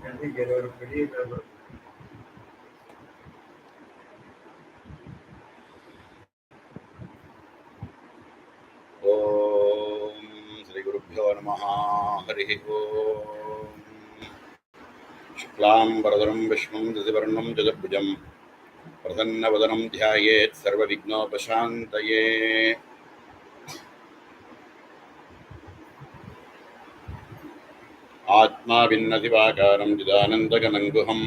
ஓம் ஸ்ரீ குருப்யோ நமஹ. ஹரி ஓம். शुक्लां वरदनं विष्णुं शशिवर्णं चतुर्भुजं प्रसन्नवदनं ध्यायेत् सर्वविघ्नोपशान्तये. आत्मा भिन्नदिवाकारं चिदानन्दघनङ्गुहं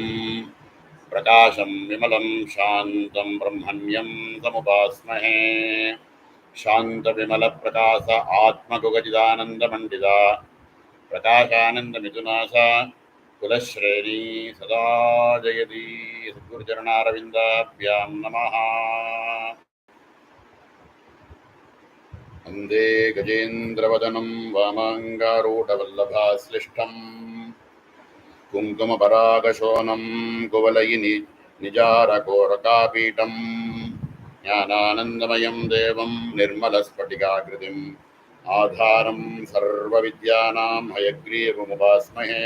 प्रकाशं विमलं शान्तं ब्रह्मण्यं समुपास्महे. शान्तविमलप्रकाश आत्मगुगचिदानन्दमण्डिता प्रकाशानन्दमिथुनासा कुलश्रेणी सदा जयति. सद्गुरुचरणारविन्दाभ्यां नमः. वन्दे गजेन्द्रवदनं वामाङ्गारूढवल्लभाश्लिष्टं कुङ्कुमपरागशोनं कुवलयिनि निजारकोरकापीठं ज्ञानानन्दमयं देवं निर्मलस्फटिकाकृतिम् आधारं सर्वविद्यानां हयग्रीवमुपास्महे.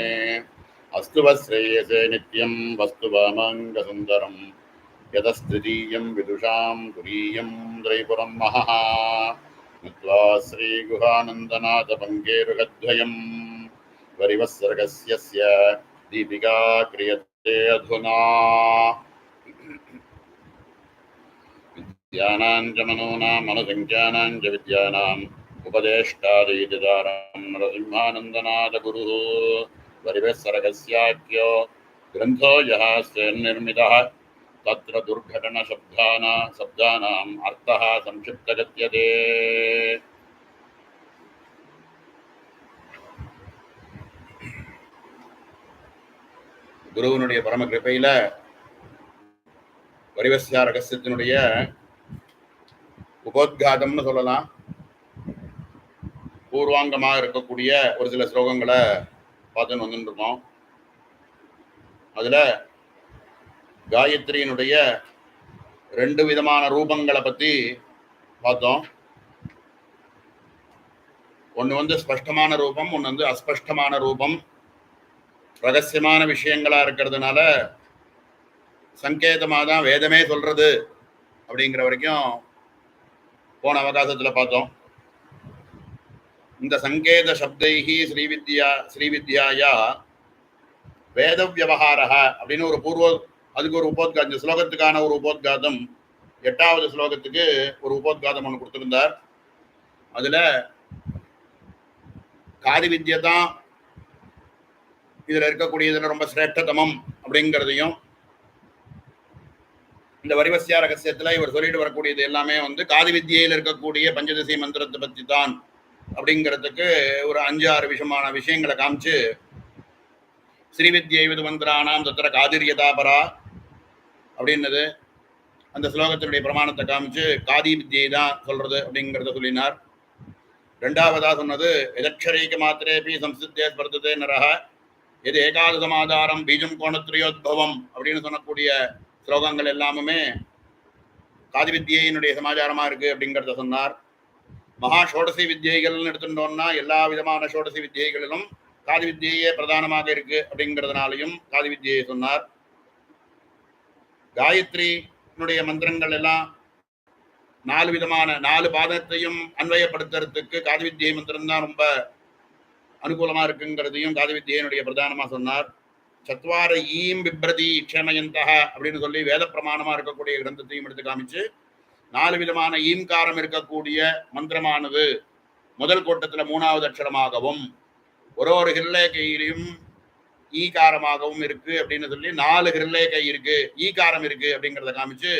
अस्तु वश्रेयसे नित्यं वस्तु वामाङ्गसुन्दरं यतस्तृतीयं विदुषां तुरीयं त्रैपुरं महः नत्वा श्रीगुहानन्दनाथपङ्केरुहद्वयं वरिवत्सर्गस्य दीपिका क्रियते अधुना. विद्यानां च मनूनां मनसङ्ख्यानां च विद्यानाम् उपदेष्टादयितारं नरसिंहानन्दनाथ गुरुः वरिवत्सर्गस्याख्यो ग्रन्थो यः स्वेन्निर्मितः तत्र दुर्घटनशब्दानाम् अर्थः संक्षिप्तगत्यते. குருவனுடைய பரம கிருபையில வரிவஸ்யா ரகசியத்தினுடைய உபோத்காதம்னு சொல்லலாம். பூர்வாங்கமாக இருக்கக்கூடிய ஒரு சில ஸ்லோகங்களை பார்த்துன்னு வந்துட்டு இருக்கோம். அதுல காயத்ரியினுடைய 2 விதமான ரூபங்களை பத்தி பார்த்தோம். ஒன்று ஸ்பஷ்டமான ரூபம், ஒன்று அஸ்பஷ்டமான ரூபம். ரகசியமான விஷயங்களா இருக்கிறதுனால சங்கேதமாக தான் வேதமே சொல்றது அப்படிங்கிற வரைக்கும் போன அவகாசத்துல பார்த்தோம். இந்த சங்கேத சப்தைஹி ஸ்ரீவித்யாயா வேத வியவஹாரஹ அப்படின்னு ஒரு அதுக்கு ஒரு உபோத்காதம், இந்த ஸ்லோகத்துக்கான ஒரு உபோத்காதம் 8வது ஸ்லோகத்துக்கு ஒரு உபோத்காதம் ஒன்று கொடுத்திருந்தார். அதுல காதி வித்யை தான் இதுல இருக்கக்கூடியதுல ரொம்ப சிரேஷ்டதமம் அப்படிங்கிறதையும், இந்த வரிவஸ்யா ரகசியத்துல இவர் சொல்லிட்டு வரக்கூடியது எல்லாமே காதி வித்யையில் இருக்கக்கூடிய பஞ்சதசி மந்திரத்தை பத்தி தான் அப்படிங்கிறதுக்கு ஒரு 5-6 விஷயங்களை காமிச்சு, ஸ்ரீவித்யை விது மந்திரானாம் தத்திர காதிரியதாபரா அப்படின்னது அந்த ஸ்லோகத்தினுடைய பிரமாணத்தை காமிச்சு காதி வித்யை தான் சொல்றது அப்படிங்கிறத சொல்லினார். 2வதா சொன்னது எதக்ஷரீக மாத்திரேபி சம்சித்தே ஸ்பர்ததே நரஹ எது ஏகாதசமாதாரம் பீஜம் கோணத்ரியோத்பவம் அப்படின்னு சொல்லக்கூடிய ஸ்லோகங்கள் எல்லாமே காதி வித்யினுடைய சமாச்சாரமா இருக்கு அப்படிங்கிறத சொன்னார். மகா ஷோடசி வித்யைகள்னு எடுத்துட்டோம்னா எல்லா விதமான ஷோடசி வித்யைகளிலும் காதி வித்யையே பிரதானமாக இருக்கு அப்படிங்கிறதுனாலையும் காதி வித்யை சொன்னார். காயத்ரியினுடைய மந்திரங்கள் எல்லாம் 4 விதமான 4 பாதத்தையும் அன்வயப்படுத்துறதுக்கு காதி வித்யை மந்திரம் தான் ரொம்ப அனுகூலமா இருக்குங்கிறதையும் காதி வித்யினுடைய பிரதானமா சொன்னார். சத்வார ஈம் பிப்ரதி க்ஷமயந்தக அப்படின்னு சொல்லி வேத பிரமாணமா இருக்கக்கூடிய கிரந்தத்தையும் எடுத்து காமிச்சு 4 விதமான ஈம்காரம் இருக்கக்கூடிய மந்திரமானது முதல் கோட்டத்துல 3வது அக்ஷரமாகவும் ஒரு ஹிருலேகையிலும் ஈகாரமாகவும் இருக்கு அப்படின்னு சொல்லி 4 ஹிருலேகை இருக்கு, ஈகாரம் இருக்கு அப்படிங்கிறத காமிச்சு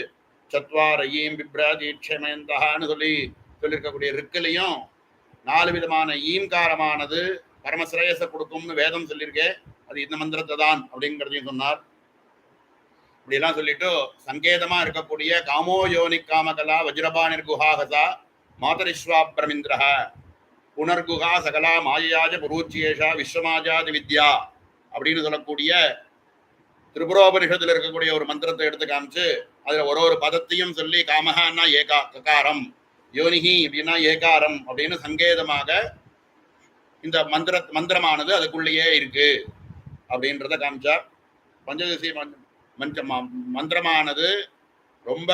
சத்வார ஈம் பிப்ரதி க்ஷமயந்தகான்னு சொல்லியிருக்கக்கூடிய ரிக்கிலையும் 4 விதமான ஈம்காரமானது பரமசிரேயச கொடுக்கும்னு வேதம் சொல்லியிருக்கே, அது இந்த மந்திரத்தை தான் அப்படிங்கிறதையும் சொன்னார். இப்படியெல்லாம் சொல்லிட்டு சங்கேதமா இருக்கக்கூடிய காமோ யோனி காமகலா வஜ்ரபாணிர் குஹாகசா மாதரிஸ்வா பிரமிந்திரஹ புனர்குஹா சகலா மாயாஜ புரூச்சியேஷா விஸ்வமாஜாதி வித்யா அப்படின்னு சொல்லக்கூடிய திரிபுரோபனிஷத்துல இருக்கக்கூடிய ஒரு மந்திரத்தை எடுத்து காமிச்சு அதுல ஒரு பதத்தையும் சொல்லி காமஹான்னா ககாரம், யோனிஹி அப்படின்னா ஏகாரம் அப்படின்னு சங்கேதமாக இந்த மந்திரமானது அதுக்குள்ளேயே இருக்கு அப்படின்றத காமிச்சார். பஞ்சதசி மந்திரமானது ரொம்ப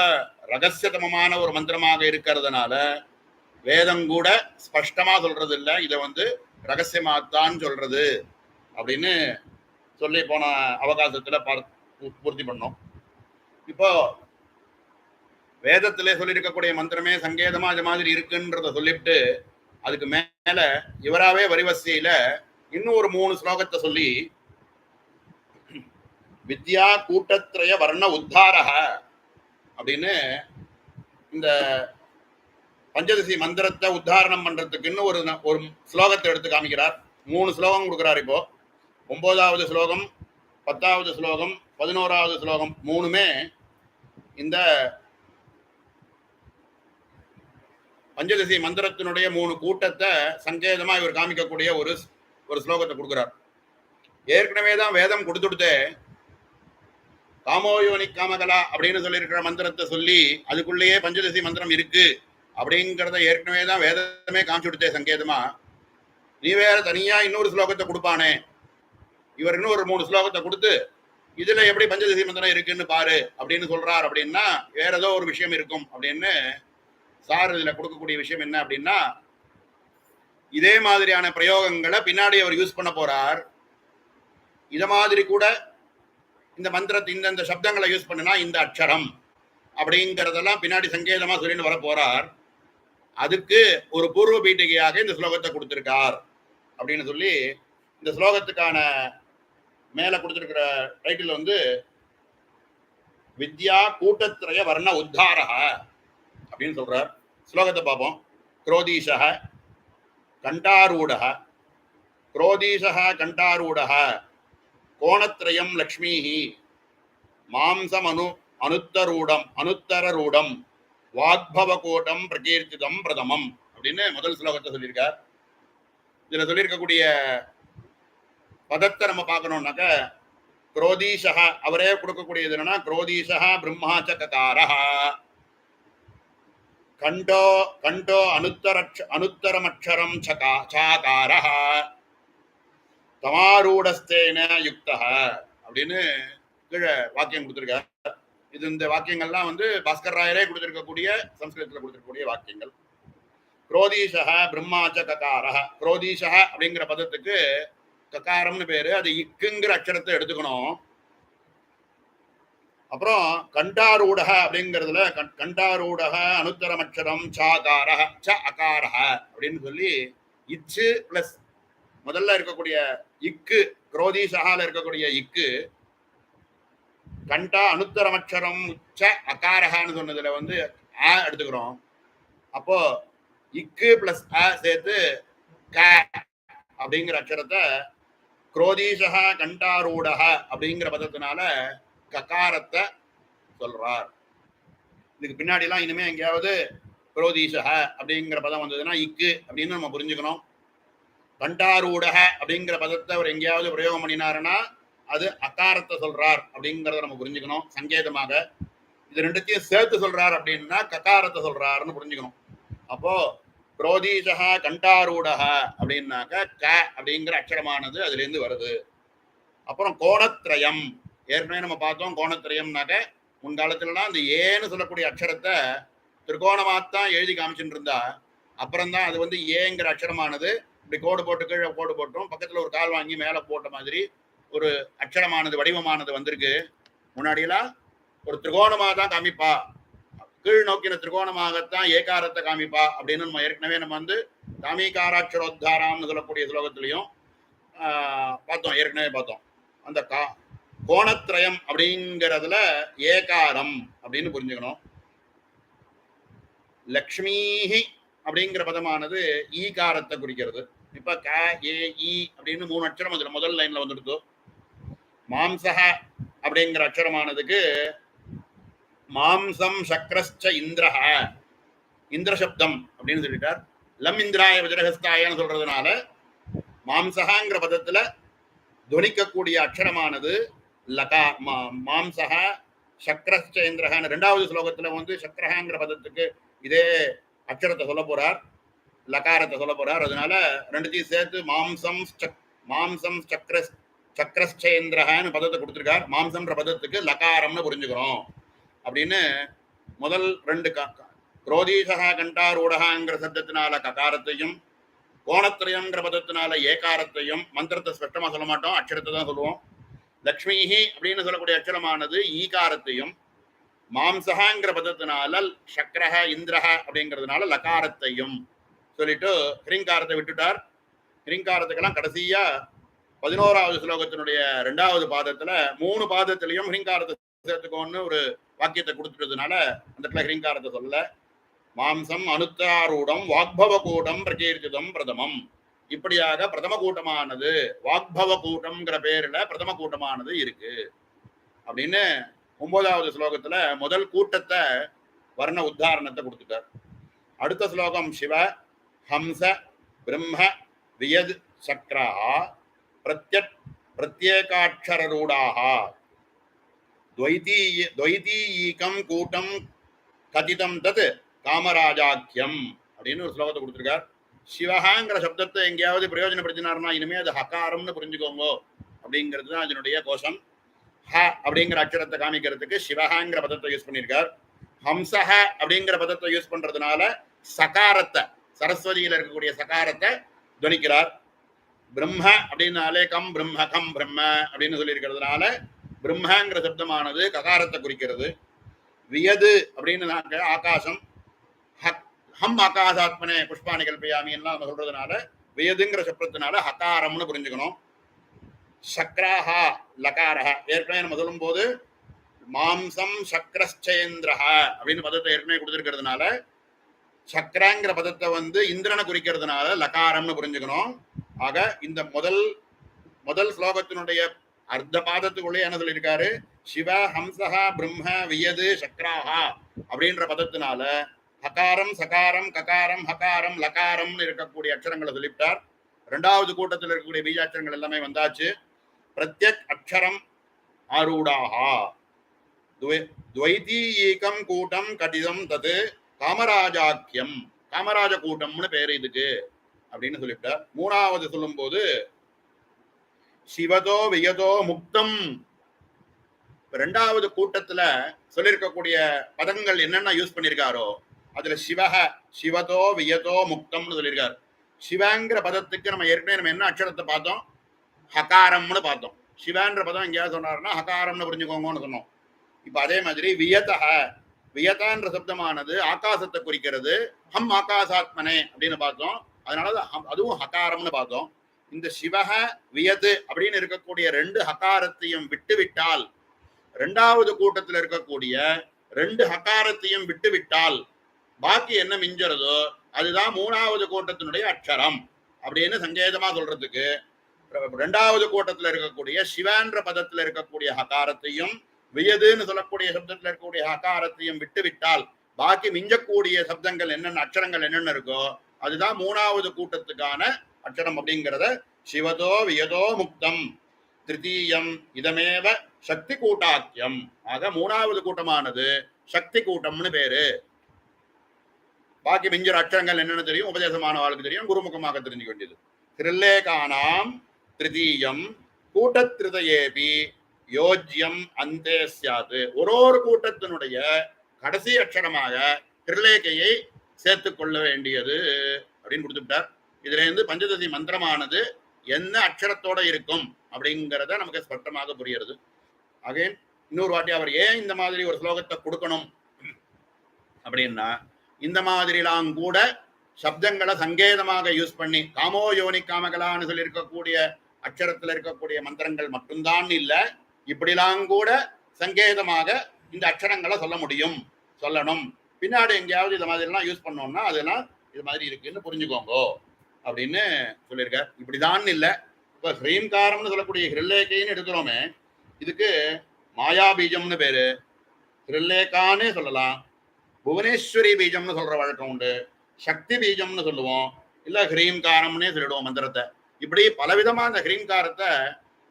ரகசியதமமான ஒரு மந்திரமாக இருக்கிறதுனால வேதம் கூட ஸ்பஷ்டமா சொல்றது இல்லை, இதை ரகசியமாத்தான் சொல்றது அப்படின்னு சொல்லி போன அவகாசத்துல பூர்த்தி பண்ணோம். இப்போ வேதத்திலே சொல்லியிருக்கக்கூடிய மந்திரமே சங்கேதமா இது மாதிரி இருக்குன்றத சொல்லிட்டு அதுக்கு மேல இவராவே வரிவரிசையில இன்னும் ஒரு 3 ஸ்லோகத்தை சொல்லி வித்யா கூட்டத்ரய வர்ண உத்தாரக அப்படின்னு இந்த பஞ்சதசி மந்திரத்தை உத்தாரணம் பண்றதுக்கு இன்னும் ஒரு ஸ்லோகத்தை எடுத்து காமிக்கிறார். 3 ஸ்லோகம் கொடுக்கிறார். இப்போ 9வது ஸ்லோகம், 10வது ஸ்லோகம், 11வது ஸ்லோகம் 3மே இந்த பஞ்சதசி மந்திரத்தினுடைய 3 கூட்டத்தை சங்கேதமா இவர் காமிக்கக்கூடிய ஒரு ஸ்லோகத்தை கொடுக்கிறார். ஏற்கனவே தான் வேதம் கொடுத்துடுத்து காமோயோனி காமகலா அப்படின்னு சொல்லியிருக்கிற மந்திரத்தை சொல்லி அதுக்குள்ளேயே பஞ்சதசி மந்திரம் இருக்கு அப்படிங்கிறத ஏற்கனவே தான் வேதமே காமிச்சு கொடுத்தே சங்கேதமா. நீ வேற தனியா இன்னொரு ஸ்லோகத்தை கொடுப்பானே, இவர் இன்னும் ஒரு 3 ஸ்லோகத்தை கொடுத்து இதுல எப்படி பஞ்சதசி மந்திரம் இருக்குன்னு பாரு அப்படின்னு சொல்றார். அப்படின்னா வேற ஏதோ ஒரு விஷயம் இருக்கும் அப்படின்னு சார் இதுல கொடுக்கக்கூடிய விஷயம் என்ன அப்படின்னா, இதே மாதிரியான பிரயோகங்களை பின்னாடி அவர் யூஸ் பண்ண போறார். இத மாதிரி கூட இந்த மந்திரத்தை இந்த சப்தங்களை யூஸ் பண்ணினா இந்த அக்ஷரம் அப்படிங்கிறதெல்லாம் பின்னாடி சங்கேதமா சொல்லிட்டு வர போறார். அதுக்கு ஒரு பூர்வ பீட்டிகையாக இந்த ஸ்லோகத்தை கொடுத்திருக்கார் அப்படின்னு சொல்லி இந்த ஸ்லோகத்துக்கான மேல கொடுத்திருக்கிற டைட்டில் வித்யா கூட்டத்ரய வர்ண உத்தாரக அப்படின்னு சொல்றார். ஸ்லோகத்தை பார்ப்போம். குரோதீஷः கண்டாரூடः குரோதீஷः கண்டாரூடः கோணத்ரயம் லக்ஷ்மீः மாம்சம் அனுத்தரரூடம் வாக்பவகோட்டம் பிரகீர்த்திதம் பிரதமம் அப்படின்னு முதல் ஸ்லோகத்தை சொல்லியிருக்கார். இதுல சொல்லியிருக்கக்கூடிய பதத்தை நம்ம பார்க்கணும்னாக்க குரோதீஷः அவரே கொடுக்கக்கூடியது என்னன்னா குரோதீஷः பிரம்மாச்ச ககாரः கண்டோ அனுத்தரமக்ஷரம் சாகாரः தமாரூடஸ்தேன யுக்தः அப்படின்னு கீழே வாக்கியம் கொடுத்திருக்கார். இது இந்த வாக்கியங்கள்லாம் பாஸ்கர் ராயரே கொடுத்திருக்கக்கூடிய சம்ஸ்கிருதத்தில் கொடுத்திருக்கக்கூடிய வாக்கியங்கள். குரோதீஷः பிரம்மாச்ச ககாரः. குரோதீஷः அப்படிங்கிற பதத்துக்கு ககாரம்னு பேரு. அது இக்குங்கிற அக்ஷரத்தை எடுத்துக்கணும். அப்புறம் கண்டாரூடக அப்படிங்கிறதுல கண்டாரூடக அனுத்தரமக்ஷரம் சாகாரஹ ச அகாரஹ அப்படின்னு சொல்லி இச்சு பிளஸ் முதல்ல இருக்கக்கூடிய இக்கு குரோதீஷால இருக்கக்கூடிய இக்கு கண்டா அனுத்தரமக்ஷரம் ச அகாரஹான்னு சொன்னதுல ஆ எடுத்துக்கிறோம். அப்போ இக்கு பிளஸ் ஆ சேர்த்து க அப்படிங்கிற அக்ஷரத்தை குரோதீஷா கண்டாரூடக அப்படிங்கிற பதத்தினால ககாரத்தை சொல்றார். இதுக்கு பின்னாடி எல்லாம் இனிமே எங்கேயாவது குரோதீஷக அப்படிங்கிற பதம் வந்ததுன்னா இக்கு அப்படின்னு நம்ம புரிஞ்சுக்கணும். கண்டாரூடக அப்படிங்கிற பதத்தை அவர் எங்கேயாவது பிரயோகம் பண்ணினாருன்னா அது அகாரத்தை சொல்றார் அப்படிங்கிறத நம்ம புரிஞ்சுக்கணும். சங்கேதமாக இது ரெண்டுத்தையும் சேர்த்து சொல்றார் அப்படின்னா ககாரத்தை சொல்றாருன்னு புரிஞ்சுக்கணும். அப்போ குரோதீஷக கண்டாரூடக அப்படின்னாக்க க அப்படிங்கிற அக்ஷரமானது அதுல இருந்து வருது. அப்புறம் கோணத்ரயம் ஏற்கனவே நம்ம பார்த்தோம். கோணத்திரயம்னாக்க முன்காலத்துலலாம் அந்த ஏன்னு சொல்லக்கூடிய அக்ஷரத்தை திரிகோணமாத்தான் எழுதி காமிச்சுட்டு இருந்தா, அப்புறம்தான் அது ஏங்கிற அக்ஷரமானது இப்படி கோடு போட்டு கீழே கோடு போட்டோம், பக்கத்துல ஒரு கால் வாங்கி மேல போட்ட மாதிரி ஒரு அக்ஷரமானது வடிவமானது வந்திருக்கு. முன்னாடியெல்லாம் ஒரு திரிகோணமாக தான் காமிப்பா, கீழ் நோக்கின திரிகோணமாகத்தான் ஏகாரத்தை காமிப்பா அப்படின்னு நம்ம ஏற்கனவே நம்ம காமிகாராட்சரோத்தாராம்னு சொல்லக்கூடிய ஸ்லோகத்திலையும் பார்த்தோம், ஏற்கனவே பார்த்தோம். அந்த கோணத்ரயம் அப்படிங்கிறதுல ஏகாரம் அப்படின்னு புரிஞ்சுக்கணும். லக்ஷ்மீஹி அப்படிங்கிற பதமானது ஈகாரத்தை குறிக்கிறது. இப்ப க ஏ இ அப்படின்னு 3 அக்ஷரம் அதுல முதல் லைன்ல வந்துடுது. மாம்சக அப்படிங்கிற அக்ஷரமானதுக்கு மாம்சம் சக்கரஸ்ச இந்திரஹ இந்திர சப்தம் அப்படின்னு சொல்லிட்டார். லம் இந்திராய விஜரகஸ்தாயன்னு சொல்றதுனால மாம்சகாங்கிற பதத்துல துவனிக்கக்கூடிய அக்ஷரமானது லகா. மாம்சக சக்கரஸ்ச இந்திரஹான்னு 2வது ஸ்லோகத்துல சக்கரஹாங்கிற பதத்துக்கு இதே அக்ஷரத்தை சொல்ல போறார், லகாரத்தை சொல்ல போறார். அதனால ரெண்டுத்தையும் சேர்த்து மாம்சம் சக்கரஸ்சேந்திரன்னு பதத்தை கொடுத்திருக்கார். மாம்சம்ன்ற பதத்துக்கு லகாரம்னு புரிஞ்சுக்கிறோம் அப்படின்னு முதல் ரெண்டு குரோதீசகா கண்டாரூடகாங்கிற சப்தத்தினால ககாரத்தையும் கோணத்திரயம்ங்கிற பதத்தினால ஏகாரத்தையும் மந்திரத்தை ஸ்பஷ்டமா சொல்ல மாட்டோம், அக்ஷரத்தை தான் சொல்லுவோம். லக்ஷ்மிஹி அப்படின்னு சொல்லக்கூடிய அக்ஷரமானது ஈகாரத்தையும் மாம்சகாங்கிற பதத்தினால சக்கரஹ இந்திரஹ அப்படிங்கிறதுனால லகாரத்தையும் சொல்லிட்டு ஹிரிங்காரத்தை விட்டுட்டார். ஹிரிங்காரத்துக்கெல்லாம் கடைசியா 11வது ஸ்லோகத்தினுடைய 2வது பாதத்துல 3 பாதத்திலையும் ஹிரிங்காரத்தை சேர்த்துக்கோன்னு ஒரு வாக்கியத்தை கொடுத்துட்டதுனால அந்த இடத்துல ஹிரிங்காரத்தை சொல்லல. மாம்சம் அனுத்தாரூடம் வாக்பவ கூட்டம் பிரகீர்த்திதம் பிரதமம், இப்படியாக பிரதம கூட்டமானது வாக்பவ கூட்டம்ங்கிற பேர்ல பிரதம கூட்டமானது இருக்கு அப்படின்னு 9வது ஸ்லோகத்துல முதல் கூட்டத்தை வர்ண உத்தாரணத்தை கொடுத்துட்டார். அடுத்த ஸ்லோகம் சிவ ஹம்ச பிரம்ம வியத் சக்ராஹ பிரத்யேகாட்சரரூடாஹ துவைதீகம் கூட்டம் கதிதம் தத் காமராஜாக்கியம் அப்படின்னு ஒரு ஸ்லோகத்தை கொடுத்திருக்கார். சிவஹாங்கிற சப்தத்தை எங்கேயாவது பிரயோஜனப்படுத்தினார்னா இனிமே அது ஹகாரம்னு புரிஞ்சுக்கோங்க அப்படிங்கிறது தான் அதனுடைய கோஷம். ஹ அப்படிங்கிற அக்ஷரத்தை காமிக்கிறதுக்கு சிவஹாங்கிற பதத்தை யூஸ் பண்ணியிருக்கார். ஹம்சஹ அப்படிங்கிற பதத்தை யூஸ் பண்றதுனால சகாரத்தை, சரஸ்வதியில இருக்கக்கூடிய சகாரத்தை துவனிக்கிறார். பிரம்ம அப்படின்னாலே கம் பிரம்ம கம் பிரம்ம அப்படின்னு சொல்லி இருக்கிறதுனால பிரம்மங்கிற சப்தமானது ககாரத்தை குறிக்கிறது. வியது அப்படின்னு ஆகாசம், ஹம் ஆகாசாத்மனே புஷ்பாணி கல்பயாமின்னு நம்ம சொல்றதுனால வியதுங்கிற சப்தத்தினால ஹகாரம்னு புரிஞ்சுக்கணும். சக்ராஹா லகாரஹ ஏற்கனவே நம்ம சொல்லும் போது மாம்சம் சக்கரஸ்சேந்திரஹ அப்படின்னு பதத்தை ஏற்கனவே கொடுத்திருக்கிறதுனால சக்கரங்கிற பதத்தை இந்திரனை குறிக்கிறதுனால லகாரம்னு புரிஞ்சுக்கணும். ஆக இந்த முதல் ஸ்லோகத்தினுடைய அர்த்த பாதத்துக்குள்ளே என்ன சொல்லியிருக்காரு, சிவ ஹம்சஹா பிரம்ம வியது சக்ராஹா அப்படின்ற பதத்தினால ஹகாரம் சகாரம் ககாரம் ஹகாரம் லகாரம்னு இருக்கக்கூடிய அக்ஷரங்களை சொல்லிவிட்டார். 2வது கூட்டத்தில் இருக்கக்கூடிய பீஜாட்சரங்கள் எல்லாமே வந்தாச்சு. பிரத்யக் அக்ஷரம் ஆரூடாஹா துவைதீகம் கூட்டம் கடிதம் தது காமராஜாக்கியம், காமராஜ கூட்டம்னு பேரு இதுக்கு அப்படின்னு சொல்லிவிட்டார். 3வது சொல்லும் போது சிவதோ வியதோ முக்தம். 2வது கூட்டத்துல சொல்லியிருக்கக்கூடிய பதங்கள் என்னென்ன யூஸ் பண்ணியிருக்காரோ அதுல சிவஹ சிவதோ வியதோ முக்தம்னு சொல்லியிருக்காரு. சிவங்கிற பதத்துக்கு நம்ம ஏற்கனவே என்ன அக்ஷரத்தை பார்த்தோம், ஹகாரம்னு பார்த்தோம். சிவன்ற பதம் எங்கேயாவது சொன்னாருன்னா ஹகாரம்னு புரிஞ்சுக்கோங்கன்னு சொன்னோம். இப்ப அதே மாதிரி வியதஹ, வியதான்ற சப்தமானது ஆகாசத்தை குறிக்கிறது. ஹம் ஆகாசாத்மனே அப்படின்னு பார்த்தோம், அதனால அதுவும் ஹகாரம்னு பார்த்தோம். இந்த சிவஹ வியது அப்படின்னு இருக்கக்கூடிய 2 ஹகாரத்தையும் விட்டு விட்டால், 2வது கூட்டத்தில் இருக்கக்கூடிய 2 ஹகாரத்தையும் விட்டு விட்டால் பாக்கி என்ன மிஞ்சறதோ அதுதான் 3வது கூட்டத்தினுடைய அக்ஷரம் அப்படின்னு சங்கேதமா சொல்றதுக்கு 2வது கூட்டத்தில் இருக்கக்கூடிய சிவன்ற பதத்தில் இருக்கக்கூடிய ஹகாரத்தையும் வியதுன்னு சொல்லக்கூடிய சப்தத்தில் இருக்கக்கூடிய ஹகாரத்தையும் விட்டு விட்டால் பாக்கி மிஞ்சக்கூடிய சப்தங்கள் என்னென்ன அக்ஷரங்கள் என்னென்ன இருக்கோ அதுதான் 3வது கூட்டத்துக்கான அக்ஷரம் அப்படிங்கிறத சிவதோ வியதோ முக்தம் திருத்தீயம் இதமேவ சக்தி கூட்டாக்கியம். ஆக 3வது கூட்டமானது சக்தி கூட்டம்னு பேரு. பாக்கி மிஞ்சர் அக்ஷரங்கள் என்னென்னு தெரியும், உபதேசமான வாழ்க்கை தெரியும், குருமுகமாக தெரிஞ்சு வேண்டியது. திருல்லேகானாம் திருத்தீயம் கூட்டத்திருதயேபி யோஜ்யம் அந்தே சியாது. ஒரு கூட்டத்தினுடைய கடைசி அக்ஷரமாக திருலேகையை சேர்த்து கொள்ள வேண்டியது அப்படின்னு கொடுத்துட்டார். இதுல இருந்து பஞ்சதசி மந்திரமானது என்ன அக்ஷரத்தோட இருக்கும் அப்படிங்கிறத நமக்கு ஸ்பஷ்டமாக புரியுறது. அகைன் இன்னொரு வாட்டி அவர் ஏன் இந்த மாதிரி ஒரு ஸ்லோகத்தை கொடுக்கணும் அப்படின்னா, இந்த மாதிரிலாம் கூட சப்தங்களை சங்கேதமாக யூஸ் பண்ணி காமோ யோனி காமகலான்னு சொல்லி இருக்கக்கூடிய அக்ஷரத்துல இருக்கக்கூடிய மந்திரங்கள் மட்டும்தான் இல்லை, இப்படிலாம் கூட சங்கேதமாக இந்த அக்ஷரங்களை சொல்ல முடியும், சொல்லணும். பின்னாடி எங்கேயாவது இந்த மாதிரிலாம் யூஸ் பண்ணோம்னா அதெல்லாம் இது மாதிரி இருக்குன்னு புரிஞ்சுக்கோங்க அப்படின்னு சொல்லியிருக்கார். இப்படிதான் இல்லை. இப்போ ஹ்ரீம்காரம்னு சொல்லக்கூடிய ஹிருல்லேகைன்னு எடுக்கிறோமே, இதுக்கு மாயா பீஜம்னு பேரு, ஹிருல்லேகான்னு சொல்லலாம், புவனேஸ்வரி பீஜம்னு சொல்ற வழக்கம் உண்டு, சக்தி பீஜம்னு சொல்லுவோம், இல்ல ஹ்ரீம்காரம்னே சொல்லிடுவோம் மந்திரத்தை. இப்படி பலவிதமா அந்த ஹ்ரீம்காரத்தை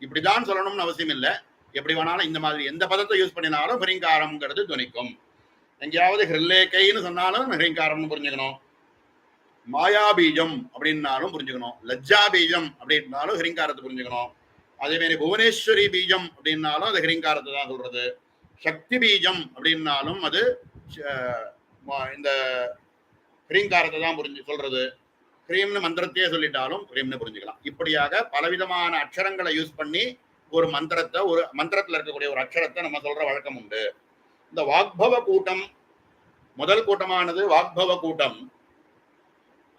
இப்படிதான் சொல்லணும்னு அவசியம் இல்லை. எப்படி வேணாலும் இந்த மாதிரி எந்த பதத்தை யூஸ் பண்ணினாலும் ஹ்ரீங்காரம்ங்கிறது துணிக்கும். எங்கேயாவது ஹிருல்லேகைன்னு சொன்னாலும் ஹ்ரீங்காரம்னு புரிஞ்சுக்கணும், மாயா பீஜம் அப்படின்னாலும் புரிஞ்சுக்கணும், லஜ்ஜா பீஜம் அப்படின்னாலும் ஹிரிங்காரத்தை புரிஞ்சுக்கணும். அதே மாதிரி புவனேஸ்வரி பீஜம் அப்படின்னாலும் அது ஹிரீங்காரத்தை தான் சொல்றது. சக்தி பீஜம் அப்படின்னாலும் அது இந்த ஹிரீங்காரத்தை தான் சொல்றது. ஹ்ரீம்னு மந்திரத்தையே சொல்லிட்டாலும் ஹ்ரீம்னு புரிஞ்சுக்கலாம். இப்படியாக பலவிதமான அக்ஷரங்களை யூஸ் பண்ணி ஒரு மந்திரத்தை, ஒரு மந்திரத்தில் இருக்கக்கூடிய ஒரு அக்ஷரத்தை நம்ம சொல்ற வழக்கம் உண்டு. இந்த வாக்பவ கூட்டம், முதல் கூட்டமானது வாக்பவ கூட்டம்,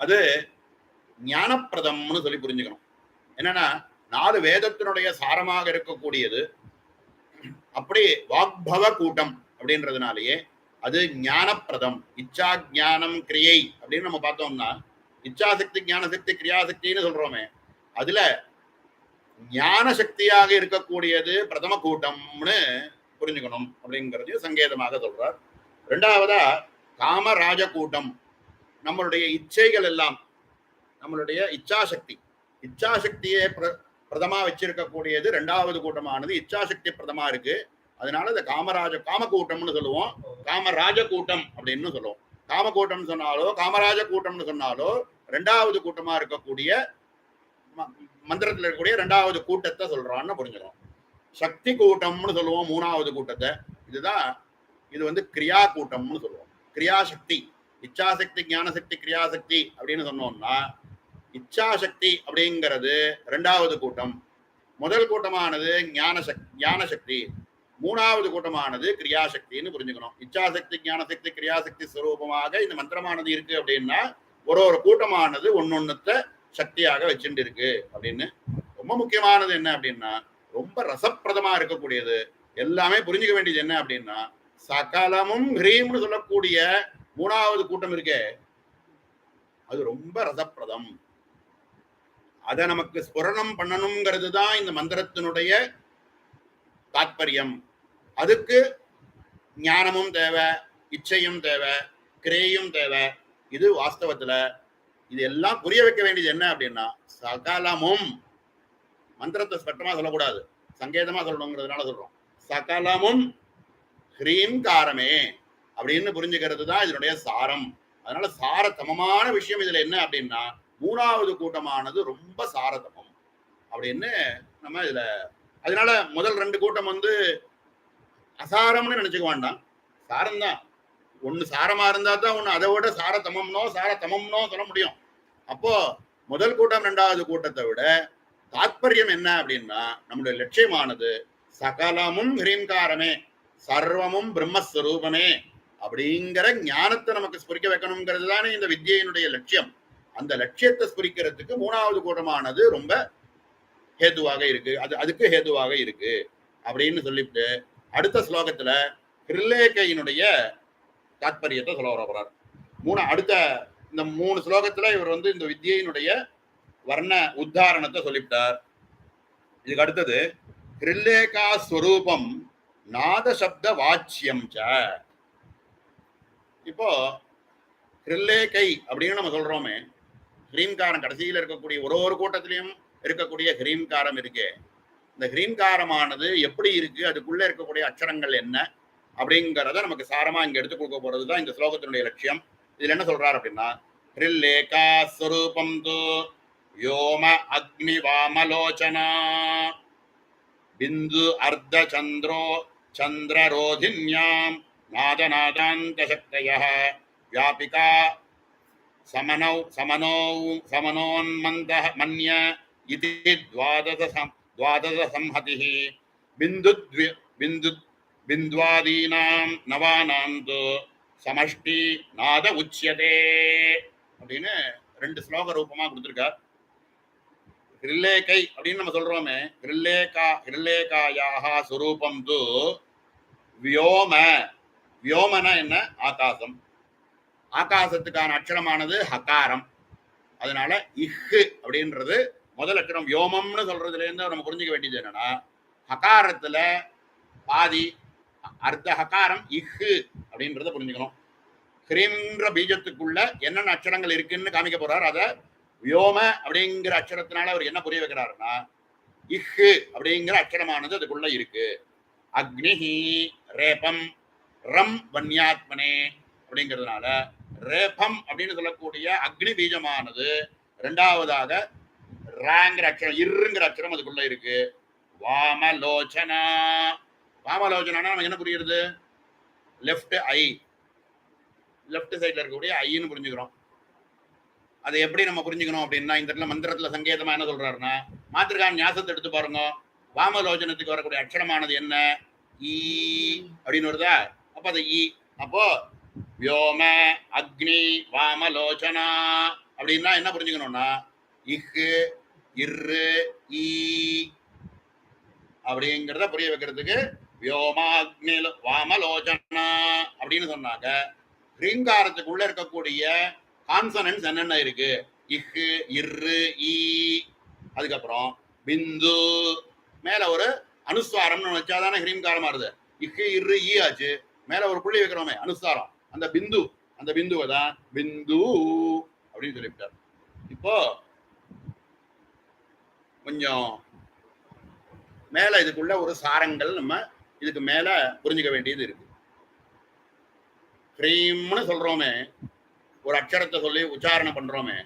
அது ஞானப்பிரதம்னு சொல்லி புரிஞ்சுக்கணும். என்னன்னா 4 வேதத்தினுடைய சாரமாக இருக்கக்கூடியது. அப்படி வாக்பவ கூட்டம் அப்படின்றதுனாலேயே அது ஞானப்பிரதம். இச்சா ஞானம் கிரியை அப்படின்னு நம்ம பார்த்தோம்னா, இச்சாசக்தி ஞானசக்தி கிரியாசக்தின்னு சொல்றோமே, அதுல ஞான சக்தியாக இருக்கக்கூடியது பிரதம கூட்டம்னு புரிஞ்சுக்கணும் அப்படிங்கிறது சங்கேதமாக சொல்றார். ரெண்டாவதா காமராஜ கூட்டம், நம்மளுடைய இச்சைகள் எல்லாம், நம்மளுடைய இச்சாசக்தி, இச்சாசக்தியை பிரதமா வச்சிருக்கக்கூடியது ரெண்டாவது கூட்டமானது இச்சாசக்தி பிரதமா இருக்கு. அதனால இந்த காம கூட்டம்னு சொல்லுவோம், காமராஜ கூட்டம் அப்படின்னு சொல்லுவோம். காம கூட்டம் சொன்னாலோ காமராஜ கூட்டம்னு சொன்னாலோ ரெண்டாவது கூட்டமா இருக்கக்கூடிய மந்திரத்தில் இருக்கக்கூடிய ரெண்டாவது கூட்டத்தை சொல்றான்னு புரிஞ்சுக்கணும். சக்தி கூட்டம்னு சொல்லுவோம் மூணாவது கூட்டத்தை. இதுதான் இது கிரியா கூட்டம்னு சொல்லுவோம். கிரியாசக்தி, இச்சாசக்தி ஞானசக்தி கிரியாசக்தி அப்படின்னு சொன்னோம்னா, இச்சாசக்தி அப்படிங்கிறது ரெண்டாவது கூட்டம். முதல் கூட்டமானது ஞானசக்தி, மூணாவது கூட்டமானது கிரியாசக்தின்னு புரிஞ்சுக்கணும். இச்சாசக்தி ஞானசக்தி கிரியாசக்தி ஸ்வரூபமாக இந்த மந்திரமானது இருக்கு அப்படின்னா, ஒரு கூட்டமானது ஒன்னொன்னுத்த சக்தியாக வச்சுட்டு இருக்கு அப்படின்னு. ரொம்ப முக்கியமானது என்ன அப்படின்னா, ரொம்ப ரசப்பிரதமா இருக்கக்கூடியது, எல்லாமே புரிஞ்சுக்க வேண்டியது என்ன அப்படின்னா, சகலமும் ஹ்ரீம்னு சொல்லக்கூடிய மூணாவது கூட்டம் இருக்கே, அது ரொம்ப ரசப்பிரதம். அதை நமக்கு ஸ்புரணம் பண்ணணுங்கிறது தான் இந்த மந்திரத்தினுடைய தாத்பரியம். அதுக்கு ஞானமும் தேவை, இச்சையும் தேவை, கிரேயும் தேவை. இது வாஸ்தவத்துல இது எல்லாம் புரிய வைக்க வேண்டியது என்ன அப்படின்னா, சகலமும், மந்திரத்தை ஸ்பஷ்டமா சொல்லக்கூடாது, சங்கேதமா சொல்லணுங்கிறதுனால சொல்றோம். சகலமும் ஹ்ரீங்காரமே அப்படின்னு புரிஞ்சுக்கிறது தான் இதனுடைய சாரம். அதனால சாரதமமான விஷயம் இதுல என்ன அப்படின்னா, மூணாவது கூட்டமானது ரொம்ப சாரதமம் அப்படின்னு நம்ம இதுல. அதனால முதல் 2 கூட்டம் அசாரம்னு நினைச்சுக்க வேண்டாம், சாரம்தான். ஒண்ணு சாரமா இருந்தா தான் ஒண்ணு அதை விட சாரதமம்னோ சொல்ல முடியும். அப்போ முதல் கூட்டம் ரெண்டாவது கூட்டத்தை விட தாத்பரியம் என்ன அப்படின்னா, நம்முடைய லட்சியமானது சகலமும் ஹ்ரீங்காரமே, சர்வமும் பிரம்மஸ்வரூபமே அப்படிங்கிற ஞானத்தை நமக்கு ஸ்புரிக்க வைக்கணுங்கிறது தானே இந்த வித்யினுடைய லட்சியம். அந்த லட்சியத்தை ஸ்புரிக்கிறதுக்கு மூணாவது கூட்டமானது ரொம்ப ஹேதுவாக இருக்கு, அதுக்கு ஹேதுவாக இருக்கு அப்படின்னு சொல்லிட்டு அடுத்த ஸ்லோகத்துல ஹிருல்லேகையினுடைய தாத்பரியத்தை சொல்ல வரப்போறார். அடுத்த இந்த 3 ஸ்லோகத்துல இவர் இந்த வித்யினுடைய வர்ண உத்தாரணத்தை சொல்லிவிட்டார். இதுக்கு அடுத்தது ஹிருல்லேகா ஸ்வரூபம் நாத சப்த வாச்சியம் ச. இப்போ ஹிருல்லேகை அப்படின்னு நம்ம சொல்றோமே, ஹ்ரீங்காரம் கடைசியில் இருக்கக்கூடிய ஒரு கூட்டத்திலையும் இருக்கக்கூடிய ஹ்ரீங்காரம் இருக்கே, இந்த ஹ்ரீங்காரமானது எப்படி இருக்கு, அதுக்குள்ள இருக்கக்கூடிய அக்ஷரங்கள் என்ன அப்படிங்கிறத நமக்கு சாரமா இங்க எடுத்து கொடுக்க போறதுதான் இந்த ஸ்லோகத்தினுடைய லட்சியம். இதுல என்ன சொல்றாரு அப்படின்னா, ஹிருல்லேகா ஸ்வரூபம் து வ்யோம அக்னி வாமலோச்சனா பிந்து அர்த்த சந்திரோ சந்திரரோதின்யாம் நாதநாதாந்த சக்தயः வியாபிகா சமனோன்மந்தः மன்ய இதி द्वादश संहतिः பிந்த்வாதீனாம் நவானாம் து சமஷ்டி நாத உச்சியதே அப்படின்னு 2 ஸ்லோக ரூபமா கொடுத்திருக்கார். ஹிருல்லேகை அப்படின்னு நம்ம சொல்றோமே, ஹிருல்லேகாயாக ஸ்வரூபம் து வியோம. வியோமனா என்ன? ஆகாசம். ஆகாசத்துக்கான அக்ஷரமானது ஹகாரம். அதனால இஹ் அப்படின்றது முதல் அக்ஷரம். வியோமம்னு சொல்றதுல இருந்து நம்ம புரிஞ்சுக்க வேண்டியது என்னன்னா, ஹகாரத்துல பாதி அர்த்த ஹகாரம் இஹ் அப்படின்றத புரிஞ்சுக்கணும். ஹ்ரீம்ன்ற பீஜத்துக்குள்ள என்னென்ன அக்ஷரங்கள் இருக்குன்னு காமிக்க போறார். அத வியோம அப்படிங்கிற அக்ஷரத்தினால அவர் என்ன புரிய வைக்கிறாருன்னா, இஹ் அப்படிங்கிற அக்ஷரமானது அதுக்குள்ள இருக்கு. அக்னிஹி ரேபம் ரம் வன்யாத்மனே அப்படிங்கிறதுனால ரேபம் அப்படின்னு சொல்லக்கூடிய அக்னி பீஜமானது ரெண்டாவதாக ராங்கிற அக்ஷரம், இருங்கிற அக்ஷரம் அதுக்குள்ள இருக்கு. வாமலோச்சனா. வாமலோச்சனா நமக்கு என்ன புரியுது? லெஃப்ட் ஐ, லெஃப்ட் சைட்ல இருக்கக்கூடிய ஐன்னு புரிஞ்சுக்கிறோம். அதை எப்படி நம்ம புரிஞ்சுக்கணும் அப்படின்னா, இந்த இடத்துல மந்திரத்துல சங்கேதமா என்ன சொல்றாருன்னா, மாத்திருக்கான் ஞாசத்தை எடுத்து பாருங்க. வாமலோச்சனத்துக்கு வரக்கூடிய அக்ஷரமானது என்ன? ஈ அப்படின்னு வருதா? அப்ப அது ஈ. அப்போ வியோம அக்னி வாமலோச்சனா அப்படின்னா என்ன புரிஞ்சுக்கணும்னா, இஹ் இர்ரு ஈ அப்படிங்கிறத புரிய வைக்கிறதுக்கு வியோமாக்னி வாமலோச்சனா அப்படின்னு சொன்னாங்க. ரீங்காரத்துக்குள்ள இருக்கக்கூடிய கான்சனன்ஸ் என்னென்ன இருக்கு? இஹ் இர்ரு ஈ. அதுக்கப்புறம் பிந்து மேல ஒரு அனுஸ்வாரம்னு வச்சாதானே ஹ்ரீங்காரமா இருது. இஹ் இர்ரு ஈ ஆச்சு, மேல ஒரு புள்ளி வைக்கிறோமே அனுஸ்வாரம், அந்த பிந்து, அந்த பிந்துவை தான் பிந்து அப்படின்னு சொல்லிவிட்டார். இப்போ கொஞ்சம் மேல இதுக்குள்ள ஒரு சாரங்கள் நம்ம இதுக்கு மேல புரிஞ்சுக்க வேண்டியது இருக்கு. ஹ்ரீம்னு சொல்றோமே, ஒரு அக்ஷரத்தை சொல்லி உச்சாரணம் பண்றோமே,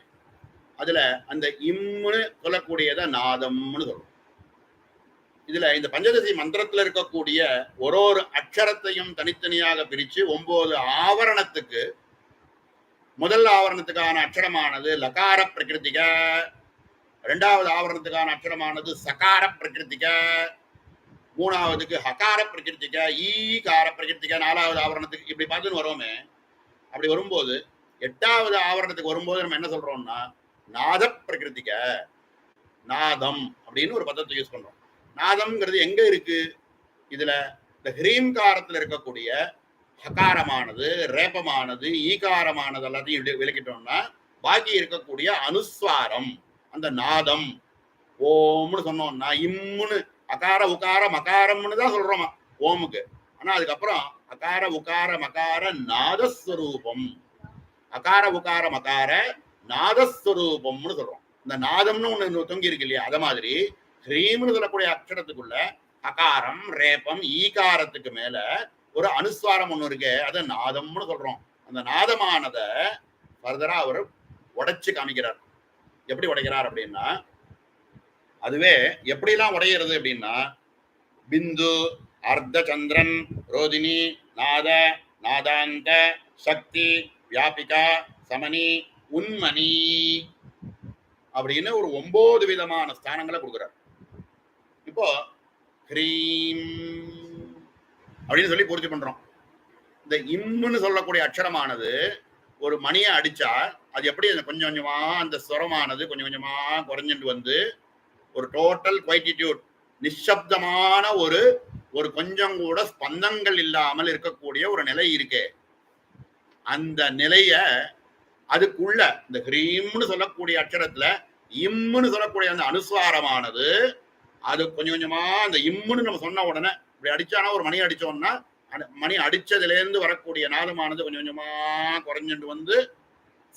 அதுல அந்த இம்னு சொல்லக்கூடியத நாதம்னு சொல்றோம். இதுல இந்த பஞ்சதசி மந்திரத்துல இருக்கக்கூடிய ஒரு அக்ஷரத்தையும் தனித்தனியாக பிரிச்சு 9 ஆவரணத்துக்கு, முதல் ஆவரணத்துக்கான அக்ஷரமானது லகார பிரகிருதிக, இரண்டாவது ஆவரணத்துக்கான அக்ஷரமானது சகார பிரகிருதிக, மூணாவதுக்கு ஹகார பிரகிருதிக, ஈகார பிரகிருதிக, நாலாவது ஆவரணத்துக்கு இப்படி பார்த்துன்னு வரோமே. அப்படி வரும்போது 8வது ஆவரணத்துக்கு வரும்போது நம்ம என்ன சொல்றோம்னா நாத பிரகிருதிக, நாதம் அப்படின்னு ஒரு பதத்தை யூஸ் பண்றோம். நாதம்ங்கிறது எங்க இருக்கு? இதுல இந்த ஹ்ரீம்காரத்துல இருக்கக்கூடிய ஹகாரமானது, ரேபமானது, ஈகாரமானது எல்லாத்தையும் விளக்கிட்டோம்னா பாக்கி இருக்கக்கூடிய அனுஸ்வாரம், அந்த நாதம் ஓம்னு சொன்னோம்னா இம்முன்னு அகார உகார மகாரம்னு தான் சொல்றோம் ஓமுக்கு. ஆனா அதுக்கப்புறம் அகார உகார மகார நாதஸ்வரூபம், அகார உகார மகார நாதஸ்வரூபம்னு சொல்றோம். இந்த நாதம்னு ஒண்ணு தொங்கி இருக்கு இல்லையா, அத மாதிரி ஹ்ரீம்னு சொல்லக்கூடிய அக்ஷரத்துக்குள்ள அகாரம் ரேபம் ஈகாரத்துக்கு மேல ஒரு அனுஸ்வாரம் ஒண்ணு இருக்கு, அதை நாதம்னு சொல்றோம். அந்த நாதமானத ஃபர்தரா அவர் உடைச்சு காமிக்கிறார். எப்படி உடைக்கிறார் அப்படின்னா, அதுவே எப்படிலாம் உடையிறது அப்படின்னா, பிந்து அர்த்த சந்திரன் ரோதினி நாத நாதாந்த சக்தி வியாபிகா சமனி உன்மணி அப்படின்னு ஒரு 9 விதமான ஸ்தானங்களை கொடுக்குறார். இப்போ ஹ்ரீம் அப்படின்னு சொல்லி பூர்த்தி பண்றோம். இந்த இம்முன்னு சொல்லக்கூடிய அக்ஷரமானது ஒரு மணியை அடிச்சா அது எப்படி கொஞ்சம் கொஞ்சமா அந்த ஸ்வரமானது கொஞ்சம் கொஞ்சமா குறைஞ்சிட்டு வந்து ஒரு டோட்டல் குவைட்டிடியூட், நிஷப்தமான ஒரு ஒரு கொஞ்சம் கூட ஸ்பந்தங்கள் இல்லாமல் இருக்கக்கூடிய ஒரு நிலை இருக்கே, அந்த நிலைய அதுக்குள்ள இந்த ஹ்ரீம்னு சொல்லக்கூடிய அக்ஷரத்துல இம்முன்னு சொல்லக்கூடிய அந்த அனுஸ்வாரமானது அது கொஞ்சம் கொஞ்சமா அந்த இம்முன்னு நம்ம சொன்ன உடனே இப்படி அடிச்சானா, ஒரு மணி அடிச்சோம்னா மணி அடிச்சதுல இருந்து வரக்கூடிய நாதமானது கொஞ்சம் கொஞ்சமா குறைஞ்சிட்டு வந்து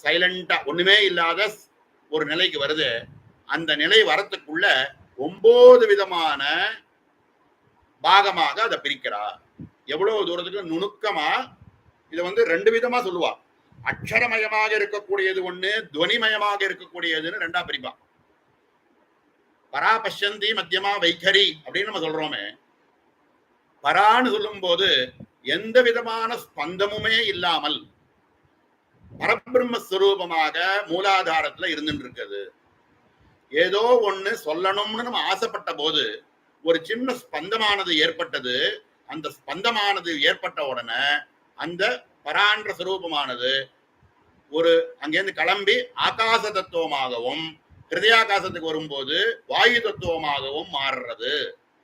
சைலண்டா ஒண்ணுமே இல்லாத ஒரு நிலைக்கு வருது. அந்த நிலை வரத்துக்குள்ள 9 விதமான பாகமாக அதை பிரிக்கிறார். எவ்வளவு தூரத்துக்கு நுணுக்கமா இதை 2 விதமா சொல்லுவா. அக்ஷரமயமாக இருக்கக்கூடியது ஒண்ணு, துவனிமயமாக இருக்கக்கூடியதுன்னு 2ஆ பிரிப்பா. பரா பஷ்யந்தி மத்தியமா வைகரி அப்படின்னு நம்ம சொல்றோமே, பரான்னு சொல்லும் போது எந்த விதமான ஸ்பந்தமுமே இல்லாமல் பரபிரம்மஸ்வரூபமாக மூலாதாரத்துல இருந்துட்டு இருக்குது. ஏதோ ஒண்ணு சொல்லணும்னு நம்ம ஆசைப்பட்ட போது ஒரு சின்ன ஸ்பந்தமானது ஏற்பட்டது. அந்த ஸ்பந்தமானது ஏற்பட்ட உடனே அந்த பரான்ற சுரூபமானது ஒரு அங்கேருந்து கிளம்பி ஆகாச தத்துவமாகவும் ஹிருதயாகாசத்துக்கு வரும்போது வாயு தத்துவமாகவும் மாறுறது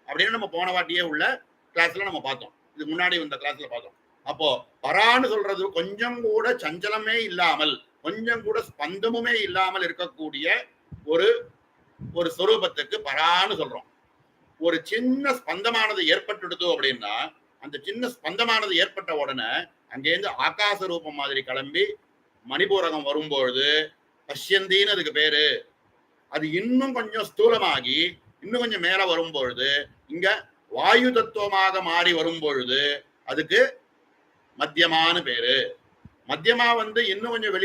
அப்படின்னு நம்ம போன வாட்டியே உள்ள கிளாஸ்ல நம்ம பார்த்தோம். இது முன்னாடி இந்த கிளாஸ்ல பார்த்தோம். அப்போ பரான்னு சொல்றது கொஞ்சம் கூட சஞ்சலமே இல்லாமல், கொஞ்சம் கூட ஸ்பந்தமுமே இல்லாமல் இருக்கக்கூடிய ஒரு ஒரு சொரூபத்துக்கு பரான்னு சொல்றோம். ஒரு சின்ன ஸ்பந்தமானது ஏற்பட்டுடுதோ அப்படின்னா அந்த சின்ன ஸ்பந்தமானது ஏற்பட்ட உடனே அங்கேருந்து ஆகாச ரூபம் மாதிரி கிளம்பி மணிபூரகம் வரும்பொழுது பஷ்யந்தின்னு அதுக்கு பேரு. அது இன்னும் கொஞ்சம் ஸ்தூலமாகி இன்னும் கொஞ்சம் மேல வரும்பொழுது இங்க வாயு தத்துவமாக மாறி வரும்பொழுது அதுக்கு மத்தியமானு பேரு. மத்தியமா இன்னும் கொஞ்சம்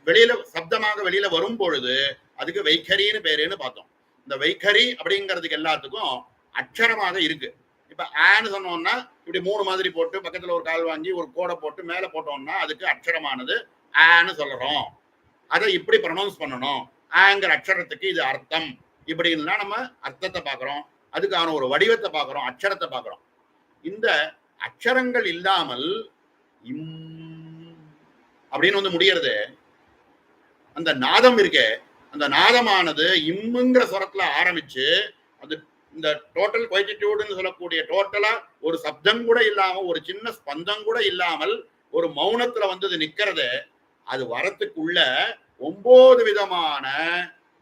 வெளியில சப்தமாக வெளியில வரும் பொழுது அதுக்கு வைகரின்னு பேருன்னு பார்த்தோம். இந்த வைகரி அப்படிங்கிறதுக்கு எல்லாத்துக்கும் அக்ஷரமாக இருக்கு. இப்ப ஆன்னு சொன்னோம்னா இப்படி 3 மாதிரி போட்டு பக்கத்துல ஒரு கால் வாங்கி ஒரு கோடை போட்டு மேல போட்டோம்னா அதுக்கு அக்ஷரமானது ஆன்னு சொல்றோம். அதை இப்படி ப்ரொனவுன்ஸ் பண்ணணும். ஆங்கிற அக்ஷரத்துக்கு இது அர்த்தம். இப்படின்லாம் நம்ம அர்த்தத்தை பார்க்கிறோம். அதுக்கான ஒரு வடிவத்தை பார்க்கிறோம், அக்ஷரத்தை பார்க்கிறோம். இந்த அக்ஷரங்கள் இல்லாமல் அப்படின்னு வந்து முடியறது. அந்த நாதம் இருக்கே, அந்த நாதமானது இம்முங்கிற ஸ்வரத்துல ஆரம்பிச்சு அது இந்த டோட்டல் குவைட்டிடியூடுன்னு சொல்லக்கூடிய டோட்டலா ஒரு சப்தம் கூட இல்லாம ஒரு சின்ன ஸ்பந்தம் கூட இல்லாமல் ஒரு மௌனத்துல வந்து அது நிக்கிறது. அது வரத்துக்குள்ள 9 விதமான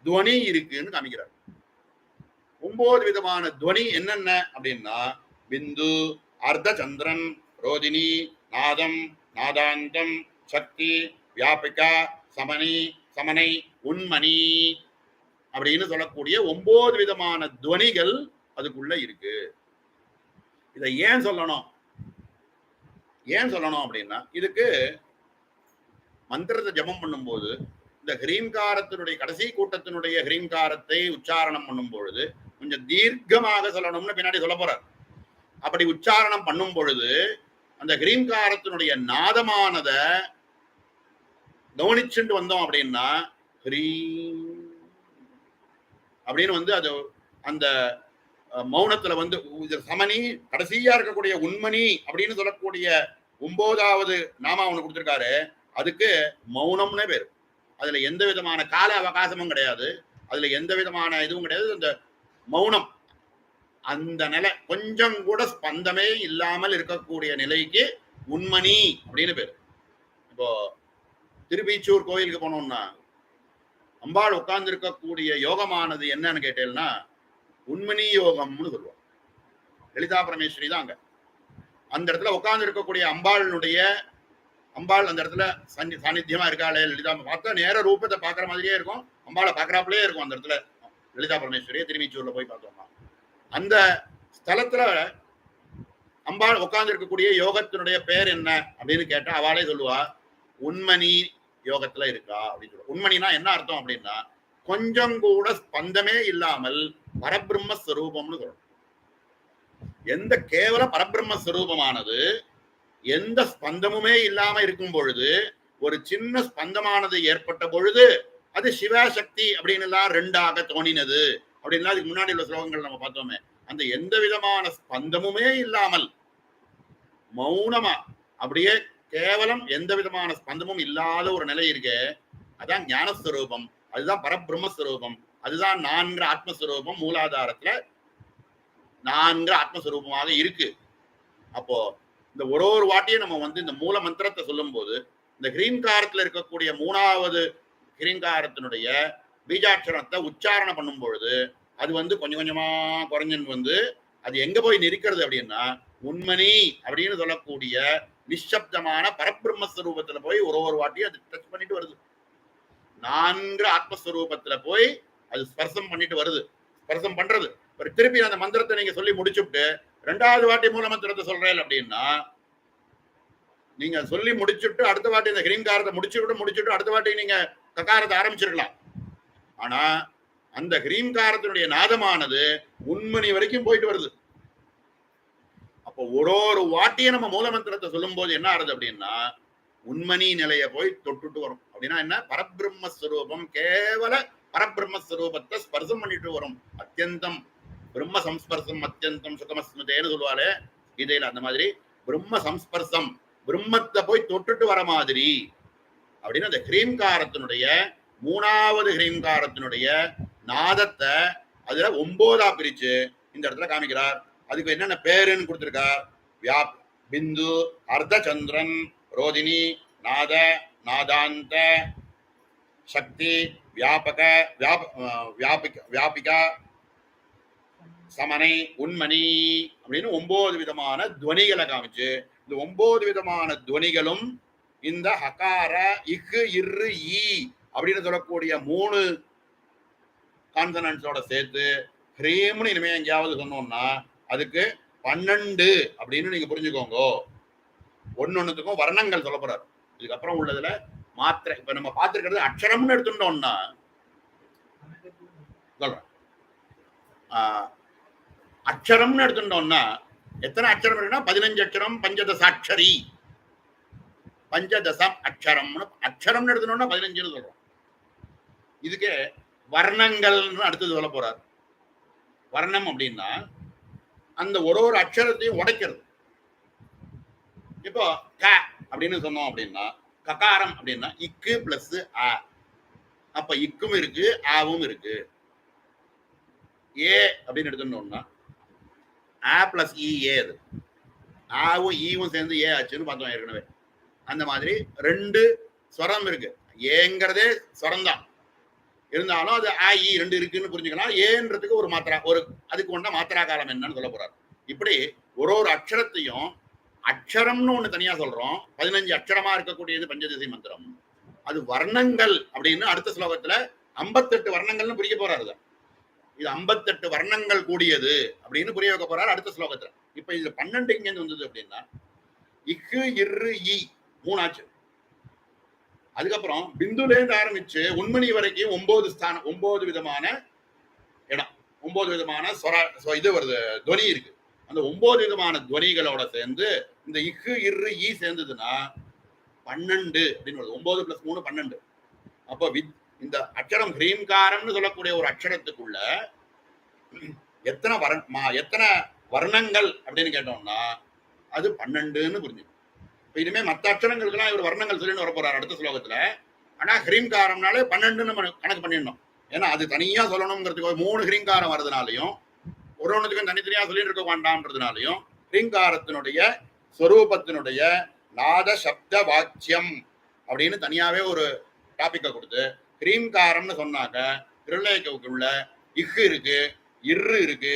துவனி இருக்குன்னு காமிக்கிறார். 9 விதமான துவனி என்னென்ன அப்படின்னா பிந்து, அர்த்த சந்திரன், ரோதினி, நாதம், நாதாந்தம், சக்தி, வியாபிகா, சமனி, சமனை, உண்மணி அப்படின்னு சொல்லக்கூடிய 9 விதமான துவனிகள் அதுக்குள்ள இருக்கு. இதை ஏன் சொல்லணும் அப்படின்னா இதுக்கு மந்திரத்தை ஜபம் பண்ணும்போது இந்த ஹ்ரீங்காரத்தினுடைய கடைசி கூட்டத்தினுடைய ஹ்ரீங்காரத்தை உச்சாரணம் பண்ணும் பொழுது கொஞ்சம் தீர்க்கமாக சொல்லணும்னு பின்னாடி சொல்ல போறார். அப்படி உச்சாரணம் பண்ணும் பொழுது அந்த ஹ்ரீங்காரத்தினுடைய நாதமானத கவனிச்சுட்டு வந்தோம் அப்படின்னா ஹ்ரீம் அப்படின்னு வந்து அது அந்த மௌனத்துல வந்து சமனி கடைசியா இருக்கக்கூடிய உண்மணி அப்படின்னு சொல்லக்கூடிய 9வது நாமா அவனு கொடுத்திருக்காரு. அதுக்கு மௌனம்னே பேரு. அதுல எந்த விதமான கால அவகாசமும் கிடையாது, அதுல எந்த விதமான இதுவும் கிடையாது. அந்த மௌனம் அந்த நிலை கொஞ்சம் கூட ஸ்பந்தமே இல்லாமல் இருக்கக்கூடிய நிலைக்கு உண்மணி அப்படின்னு பேரு. இப்போ திருப்பீச்சூர் கோயிலுக்கு போனோம்னா அம்பாள் உட்கார்ந்து இருக்கக்கூடிய யோகமானது என்னன்னு கேட்டேன்னா உண்மணி யோகம்னு சொல்லுவோம். லலிதா பரமேஸ்வரி தான் அங்க அந்த இடத்துல உட்கார்ந்து இருக்கக்கூடிய அம்பாள் அந்த இடத்துல சாநித்தியமா இருக்காளே லலிதா பார்த்தா நேர ரூபத்தை பாக்குற மாதிரியே இருக்கும், அம்பாளை பாக்குறாப்புலே இருக்கும். அந்த இடத்துல லலிதா பரமேஸ்வரியை திருமீச்சூர்ல போய் பார்த்தோம்னா அந்த ஸ்தலத்துல அம்பாள் உட்கார்ந்து இருக்கக்கூடிய யோகத்தினுடைய பேர் என்ன அப்படின்னு கேட்டா அவளே சொல்லுவா உண்மணி யோகத்துல இருக்கா அப்படின்னு சொல்லுவா. உண்மணினா என்ன அர்த்தம் அப்படின்னா கொஞ்சம் கூட ஸ்பந்தமே இல்லாமல் பரபிரம்மஸ்வரூபம்னு சொல்லணும். எந்த கேவல பரபிரம்மஸ்வரூபமானது எந்த ஸ்பந்தமுமே இல்லாம இருக்கும் பொழுது ஒரு சின்ன ஸ்பந்தமானது ஏற்பட்ட பொழுது அது சிவசக்தி அப்படின்னு எல்லாம் 2ஆக தோணினது அப்படின்னா அதுக்கு முன்னாடி உள்ள ஸ்லோகங்கள் நம்ம பார்த்தோமே. அந்த எந்த விதமான ஸ்பந்தமுமே இல்லாமல் மௌனமா அப்படியே கேவலம் எந்த விதமான ஸ்பந்தமும் இல்லாத ஒரு நிலை இருக்கு. அதான் ஞானஸ்வரூபம், அதுதான் பரபிரம்மஸ்வரூபம், அதுதான் 4 ஆத்மஸ்வரூபம். மூலாதாரத்துல 4 ஆத்மஸ்வரூபமாக இருக்கு. அப்போ இந்த ஒரு வாட்டியும் நம்ம வந்து இந்த மூல மந்திரத்தை சொல்லும் போது இந்த ஹ்ரீங்காரத்துல இருக்கக்கூடிய 3வது ஹ்ரீங்காரத்தினுடைய பீஜாட்சரத்தை உச்சாரணம் பண்ணும் பொழுது அது வந்து கொஞ்சம் கொஞ்சமா குறைஞ்சன் வந்து அது எங்க போய் நிற்கிறது அப்படின்னா உண்மணி அப்படின்னு சொல்லக்கூடிய நிஷப்தமான பரபிரம்மஸ்வரூபத்துல போய் ஒரு வாட்டியும் அது டச் பண்ணிட்டு வருது. 4 ஆத்மஸ்வரூபத்துல போய் அது ஸ்பர்சம் பண்ணிட்டு வருது. ஸ்பர்சம் பண்றது திருப்பி அந்த மந்திரத்தை நீங்க சொல்லி முடிச்சுட்டு 2வது வாட்டி மூல மந்திரத்தை சொல்றேன் அப்படின்னா நீங்க சொல்லி முடிச்சுட்டு அடுத்த வாட்டி இந்த ஹ்ரீங்காரத்தை முடிச்சுட்டு அடுத்த வாட்டி நீங்க ககாரத்தை ஆரம்பிச்சிருக்கலாம். ஆனா அந்த ஹ்ரீங்காரத்தினுடைய நாதமானது உண்மணி வரைக்கும் போயிட்டு வருது. அப்போ ஒரு வாட்டியும் நம்ம மூல மந்திரத்தை சொல்லும் போது என்ன ஆறுது அப்படின்னா உண்மணி நிலைய போய் தொட்டுட்டு வரும். அப்படின்னா என்ன பரபிரம்மஸ்வரூபம் கேவல பரபிரம்மஸ்வரூபத்தை ஸ்பர்சம் பண்ணிட்டு வரும். அத்தியந்தம் பிரம்ம சம்ஸ்பர்சம் அத்தியந்தம் சுகமஸ்மதேன்னு சொல்லுவாரு கீதையில. அந்த மாதிரி பிரம்ம சம்ஸ்பர்சம் பிரம்மத்தை போய் தொட்டுட்டு வர மாதிரி அப்படின்னு அந்த ஹ்ரீங்காரத்தினுடைய 3வது ஹ்ரீங்காரத்தினுடைய நாதத்தை அதுல 9ஆ பிரிச்சு இந்த இடத்துல காமிக்கிறார். அதுக்கு என்னென்ன பேருன்னு கொடுத்திருக்கார். பிந்து, அர்த்த சந்திரன், ரோதினி, நாத, நாதாந்த, சக்தி, வியாபிகா, சமனை, உண்மணி அப்படின்னு 9 விதமான துவனிகளை காமிச்சு இந்த 9 விதமான துவனிகளும் இந்த ஹகார இக்கு இரு ஈ அப்படின்னு சொல்லக்கூடிய 3 கான்சனன்ஸோட சேர்த்து ஹ்ரீம்னு இனிமே எங்கேயாவது சொன்னோம்னா அதுக்கு 12 அப்படின்னு நீங்க புரிஞ்சுக்கோங்க. ஒன்னொன்னுக்கும் வர்ணங்கள் சொல்ல போறாரு. இதுக்கப்புறம் உள்ளதுல மாத்திரை இப்ப நம்ம பார்த்திருக்கிறது அக்ஷரம்னு எடுத்துட்டோம்னா சொல்றேன் அக்ஷரம்னு எடுத்துட்டோம்னா எத்தனை அக்ஷரம் இருக்குன்னா 15 அக்ஷரம். பஞ்சதசாட்சரி, பஞ்சதசம் அக்ஷரம்னு அக்ஷரம்னு எடுத்துட்டோம்னா 15 சொல்றோம். இதுக்கு வர்ணங்கள்னு அடுத்தது சொல்ல போறார். வர்ணம் அப்படின்னா அந்த ஒரு அக்ஷரத்தையும் உடைக்கிறது. இப்போ க அப்படின்னு சொன்னோம் அப்படின்னா ககாரம் அப்படின்னா இக்கு பிளஸ் ஆ. அப்ப இக்கும் இருக்கு, ஆவும் இருக்கு. ஏ அப்படின்னு எடுத்துட்டோம்னா ஆ பிளஸ் இ ஏ. அது ஆவும் ஈவும் சேர்ந்து ஏ ஆச்சுன்னு பார்த்தோம் ஏற்கனவே. அந்த மாதிரி 2 ஸ்வரம் இருக்கு. ஏங்கிறதே ஸ்வரம் தான், இருந்தாலும் அது ஆ இ 2 இருக்குன்னு புரிஞ்சுக்கலாம். ஏன்றதுக்கு ஒரு மாத்திரா, ஒரு அதுக்கு கொண்ட மாத்திரா காலம் என்னன்னு சொல்ல போறாரு. இப்படி ஒரு அக்ஷரத்தையும் அக்ஷரம்னு ஒண்ணு தனியா சொல்றோம். 15 அக்ஷரமா இருக்கக்கூடியது பஞ்சதசி மந்திரம். அது வர்ணங்கள் அப்படின்னு அடுத்த ஸ்லோகத்துல 58 வர்ணங்கள்னு புரிய போறாரு. இது 58 வர்ணங்கள் கூடியது அப்படின்னு புரிய வைக்க போறாரு அடுத்த ஸ்லோகத்துல. இப்ப இதுல 12 இங்க வந்தது அப்படின்னா இக்கு இரு இ 3 ஆச்சு. அதுக்கப்புறம் பிந்துல இருந்து ஆரம்பிச்சு உண்மணி வரைக்கும் 9 ஸ்தானம், 9 விதமான இடம், 9 விதமான இது வருது, துவனி இருக்கு. அந்த 9 விதமான துவனிகளோட சேர்ந்து இந்த இக்கு இரு ஈ சேர்ந்ததுன்னா 12 அப்படின்னு வருது. 9 + 3 12. அப்போ இந்த அக்ஷரம் ஹ்ரீம்காரம்னு சொல்லக்கூடிய ஒரு அக்ஷரத்துக்குள்ள எத்தனை வர்ணங்கள் அப்படின்னு கேட்டோம்னா அது 12ன்னு புரிஞ்சுக்கும். இப்ப இனிமே மற்ற அக்ஷரங்களுக்கெல்லாம் இவர் வர்ணங்கள் சொல்லின்னு வர போறாரு அடுத்த ஸ்லோகத்துல. ஆனா ஹ்ரீம்காரம்னாலே 12 நம்ம கணக்கு பண்ணிடணும். ஏன்னா அது தனியா சொல்லணுங்கிறதுக்கு 3 ஹ்ரீங்காரம் வருதுனாலையும் ஒரு ஒன்றுக்கும் தனித்தனியா சொல்லிட்டு இருக்க வேண்டாம்ன்றதுனாலையும் ஹ்ரீங்காரத்தினுடைய ஸ்வரூபத்தினுடைய நாத சப்த வாக்கியம் அப்படின்னு தனியாவே ஒரு டாபிக்கை கொடுத்து ஹ்ரீம்காரம்னு சொன்னாக்க திருநேக்குள்ள இக்கு இருக்கு, இரு இருக்கு,